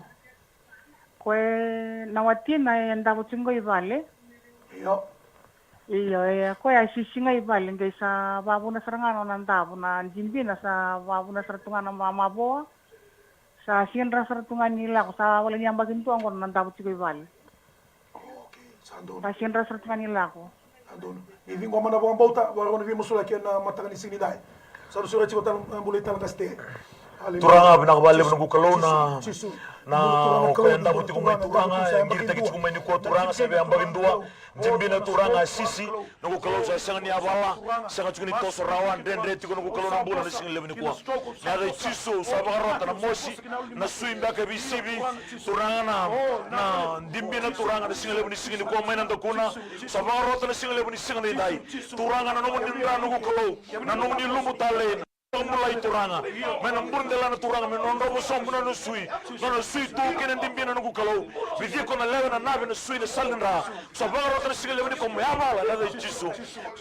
Ko nawati na enda buchingo ibale. Iyo, ko ya sisinga ibale ngai sa babu na sarangano nanda bu na jimbi na sa babu na sartunga na mama bo. Sa sinra sartunga nila ko sa wala niyang bagin tuang ko nanda buchingo ibale. Okay, sando. Sa sinra sartunga nila ko. Sando. Ni vingo mana bo ambauta, wala ni musula ke na matangani sini dai. Saru sura chico tan boleh tan kaste. Turanga binakabali menunggu kalau na kwenda buti kumai turanga ngiri taki kumai ni ko turanga sebe ambagin dua jimbina turanga sisi nunggu kalau saya sangat ni abala sangat cuni toso rawan den reti ko nunggu kalau nambula ni singin lebih ni ko na ada ciso sabaro tan mosi na suimba ke bisibi turanga na jimbina turanga ni singin lebih ni singin ko mainan to kuna sabaro tan singin lebih ni singin ni dai turanga na nunggu kalau na nunggu ni lumutale mulai turanga menambur delana turanga menondo bosom no sui tu kenen timbina no kalau bidia ko na lewe na nave no sui na salindra sabaro tra sigale ni ko meaba la da chisu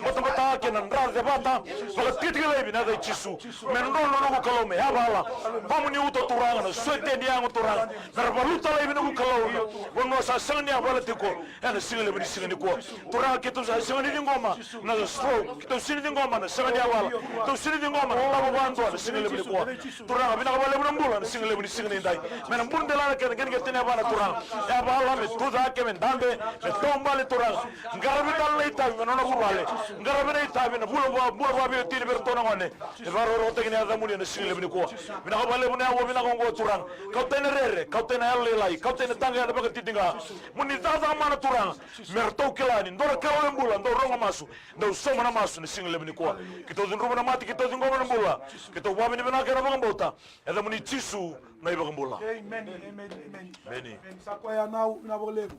mata ke na ndra de bata bala titigale bi na da chisu menondo no kalau meaba la vamos ni uto turanga no sui te ndiango turanga na baluta la bi no kalau wono sa sangnya bala tiko ena sigale bi sigale ko turanga ke to sa sigale ni ngoma na stroke to sigale ngoma na sangnya bala to sigale ngoma bantu ana singa lebni ko turanga bina kabale buna mbula na singa lebni singa ndai mena mbunde la ken ken getene bana turanga ya bala me tuza ke men dambe me tombale turanga ngarabi dal lay tawi me nono kubale ngarabi lay tawi na bulo be tini ber tona ngone e baro rote gene ada muni na singa lebni ko bina kabale buna wo bina ko turanga kautene rere kautene alle lai kautene tanga da bagati dinga muni zaza mana turanga merto kelani ndora kawo mbula ndora ronga masu ndo soma na masu na singa lebni ko kito zunruba na mati kito zungoma na mbula kito wabi ni bina kera bangambota eda muni tisu na ibangambula amen amen Amen. sakwa ya nau na bolego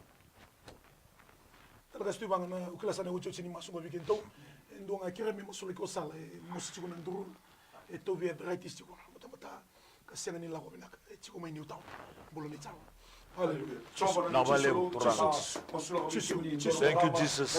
talaga stu bang na ukila sana ucho chini masunga bikento ndo nga kire mi musuli ko sala musi ko nduru e to be right is ko mata ka senga ni la ko bina e chiko mai new town bolo ni tawo hallelujah na valeu turanga thank you Jesus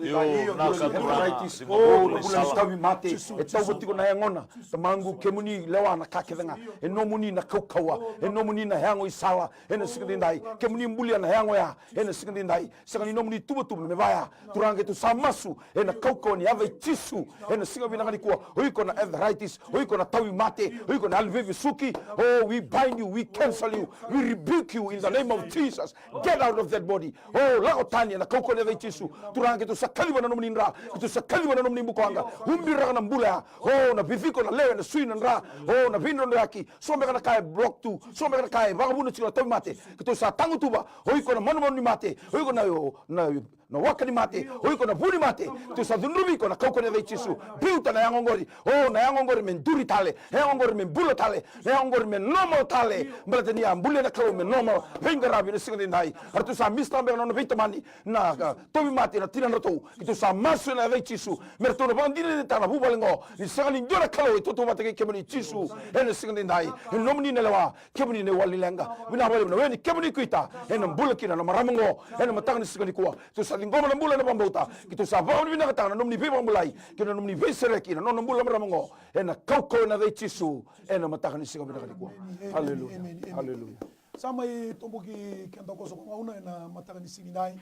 yo na ka turanga oh na bula stawi mate e tau butiko na ngona tamangu kemuni lewa na kakedenga e no muni na kaukawa e no muni na hango isala e na sikindi ndai kemuni mbulia na hango ya e na sikindi ndai sanga ni no muni tubu me vaya turanga tu samasu e na kaukawa ni ave tisu e na singa binanga ni kwa oiko na arthritis oiko na tawi mate oiko na alvevi suki oh we bind you we cancel you we rebuke you in the name of Jesus. Get out of that body. Oh, lakotani na kauko na tisu. Turanga tu sakali wana nomni nra. Tu sakali wana nomni mukanga. Umbira na mbula. Oh, na bifiko na lewe na sui na nra. Oh, na vino ndaki. Sombe kana kai block tu. Sombe kana kai vagabuno chila tawi mate. Tu sa tangu tuba. Oiko na manu mate. Oiko na wakani mate. Oiko na buni mate. Tu sa dunrubi ko na kauko na tisu. Biuta na yangongori. Oh, na yangongori men duri tale. Yangongori men bulo tale. Yangongori men normal tale. Mbalatani ya mbule na kawo men normal venga rabi na singa dai artu sa mista be no vitamani na tobi mati na tirana to itu sa masu na ve chisu merto no bandine de tana bubalengo ni sanga ni jora kalo to to mate ke kemani chisu ene singa dai no mni ne lawa kemani ne walilenga bina wale no weni kemani kuita ene mbulakina na maramongo ene matang ni singa ni kwa to sa lingoma na mbula na bambota itu sa ba bina kata na nomni be bambulai kina nomni ve sereki na no mbula maramongo ene kauko na ve chisu ene matang ni singa bina kwa hallelujah hallelujah sama e tomboki kenda ko so ngauna na mataka ni singinai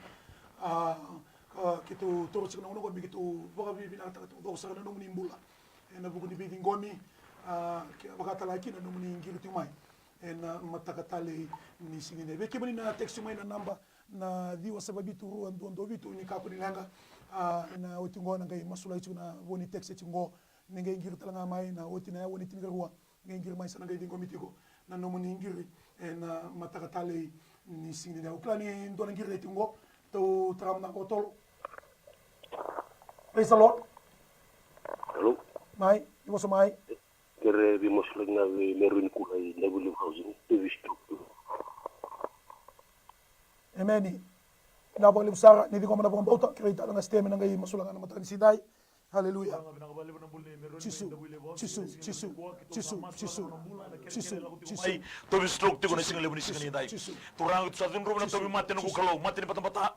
kitu toro chikna uno ko mi kitu boga bi na ta do sa na numni mbula na bugu ni bi ngomi boga ta like na numni ngiru timai na mataka tale ni singine be kibani na text mai na namba na diwa sababi turu ando vitu ni kapu ni langa na otingo na ngai masula itu na woni text tingo ngai ngiru talanga mai na otina ya woni tingarua ngai ngiru mai sana ngai dingo mitiko na numni ngiri na matakatale ni singine o plani ndona ngire tingo to tram na kotol praise the lord hello mai you was mai kere bi moslo na we merwin kula i level housing tv structure emeni na bole usara ni diko mana bomba kreita na steme na ngai masula na matani sidai hallelujah chisu tobi stroke tiko na singa lebni singa ndai turang tu sadun rubna tobi mate no kalo mate ni patapata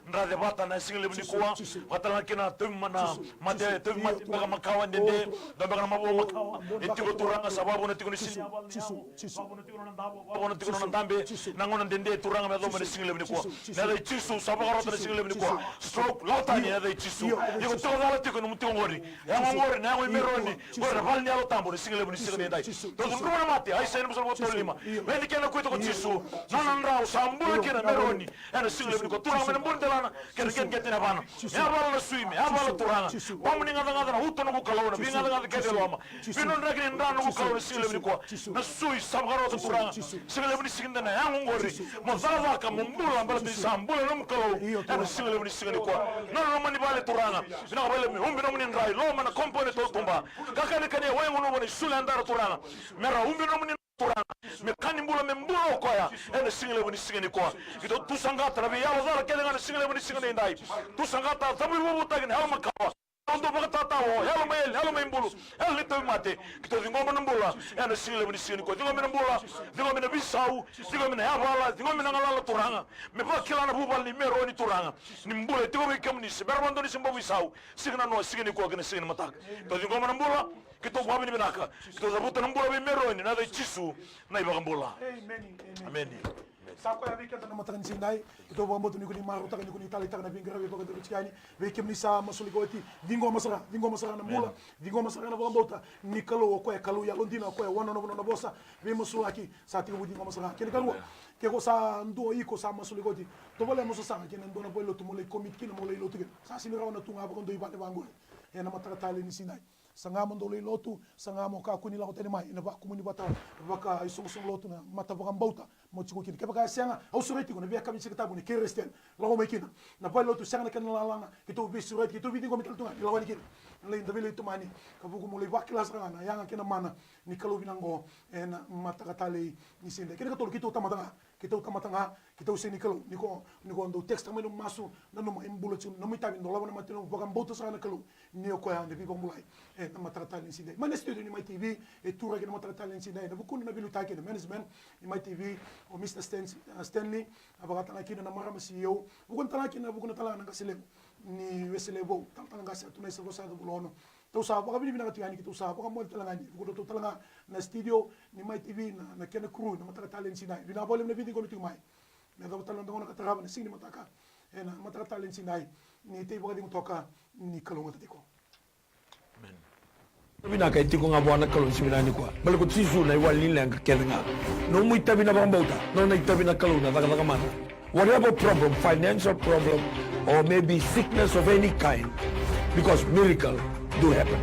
ndra de bata na singa lebni kwa patala kina tobi mana mate tobi mate baga makawan dende baga mabo makawa etiko turanga sababu na tiko ni singa babu na tiko na ndambe nangona dende turanga me do me singa lebni kwa na dai chisu sabaga rota na singa lebni kwa stroke lauta ni na dai chisu yego to dala tiko no ngori ya ngori na ngoi meroni ngori valni alo tambo ni single ni single dai to ngoma mate ai sai no so tolima vedi che na kuito ko chisu non andra usambula che na meroni na single ni ko turanga na mbondelana ken getena bana ya bala suime ya bala turanga bomni ngada na huto no ko kalona binga ngada ke de loma bino ndagri ndano ko kalona single ni ko na sui sabgaro to turanga single ni single na ya ngori mo zava ka mbula mbala de sambula no kalo na single ni single ko no mani bale turanga bino bale mi umbi no mni ndrai lo mana kompone to tumba kakani kane wengo no moni sule andara turanga mera umbi no mni turanga me kani mbula me mbulo koya ene single ni single ko kito tusangata rabi ya wazara kele ngana single ni single ndai tusangata tabu wo tagni halma kawa ando bagata wo hello me mbulu el to mate kito ngoma na mbula ene single ni single ko dingo me mbula dingo me bisau dingo me habala dingo me ngala turanga me ba kila na bubal ni mero ni turanga ni mbula dingo me kamni se bermando ni simbo bisau signa no single ko gene single mata to dingo me mbula kito wabi ni benaka kito zabuta na mbula be mero ni na da chisu na iba mbula amen Sa ko ya weekend na matakan sindai. Ito ba mo tuni ko ni maro takan ko ni tali takan na bingra we pagkat chikani. We kim ni sa masuligoti. Vingo masara na mula. Vingo masara na bota. Ni kalo ko ya kalu ya londina ko ya wana na bosa. We masulaki sa ti budi masara. Kini kalwa. Ke ko sa ndo iko sa masuligoti. To bole mo sa kini ndo na boilo to mo le komit kini mo le lotu. Sa siniraw na tunga ba ko ndo ibate bangol. Ya na matakatali ni sindai. Sangamo ndole lotu sangamo ka kuni la hotel mai na ba kumuni bata baka isong lotu na mata baka mbauta mo chiko kini kebaka sianga au sureti ko na bia kami sikata buni keresten la ho mekina na ba lotu sanga kana la langa kito bi sureti kito bi ngomi tunga la wani kini le ndabile to mani kabuku mo le bakila sanga na yanga kina mana ni kalo binango na mata katale ni sinde kini katol kito tamatanga kita usai ni kalau niko ando text tamai masu na no embula chu no mitabi no lawan matino bagam boto sa na kalau ni ko ya ndebi bomulai na matrata ni sinde man studio ni my tv e tura ke na matrata ni sinde na bukun na bilu take na management ni my tv o Mr Stanley abagata na kina na marama CEO bukun tala kina bukun tala na kasile ni weselebo tala ngasa tunai sa sa bulono to sa baka bini binaka tuyani kita usaha baka mo talanga ni bukun to talanga na studio ni my tv na kena crew na matrata ni sinde bina boleh na video ko mai na daw talon daw nakataraba na singni mataka na matratalin sinay ni te baka di mo toka ni kalunga tatiko amen bina kay tiko nga buwan kalun siminani ko balik ko sisu na iwalin lang kedenga no mo itabi na bang bauta no na itabi na kaluna daga man whatever problem financial problem or maybe sickness of any kind because miracle do happen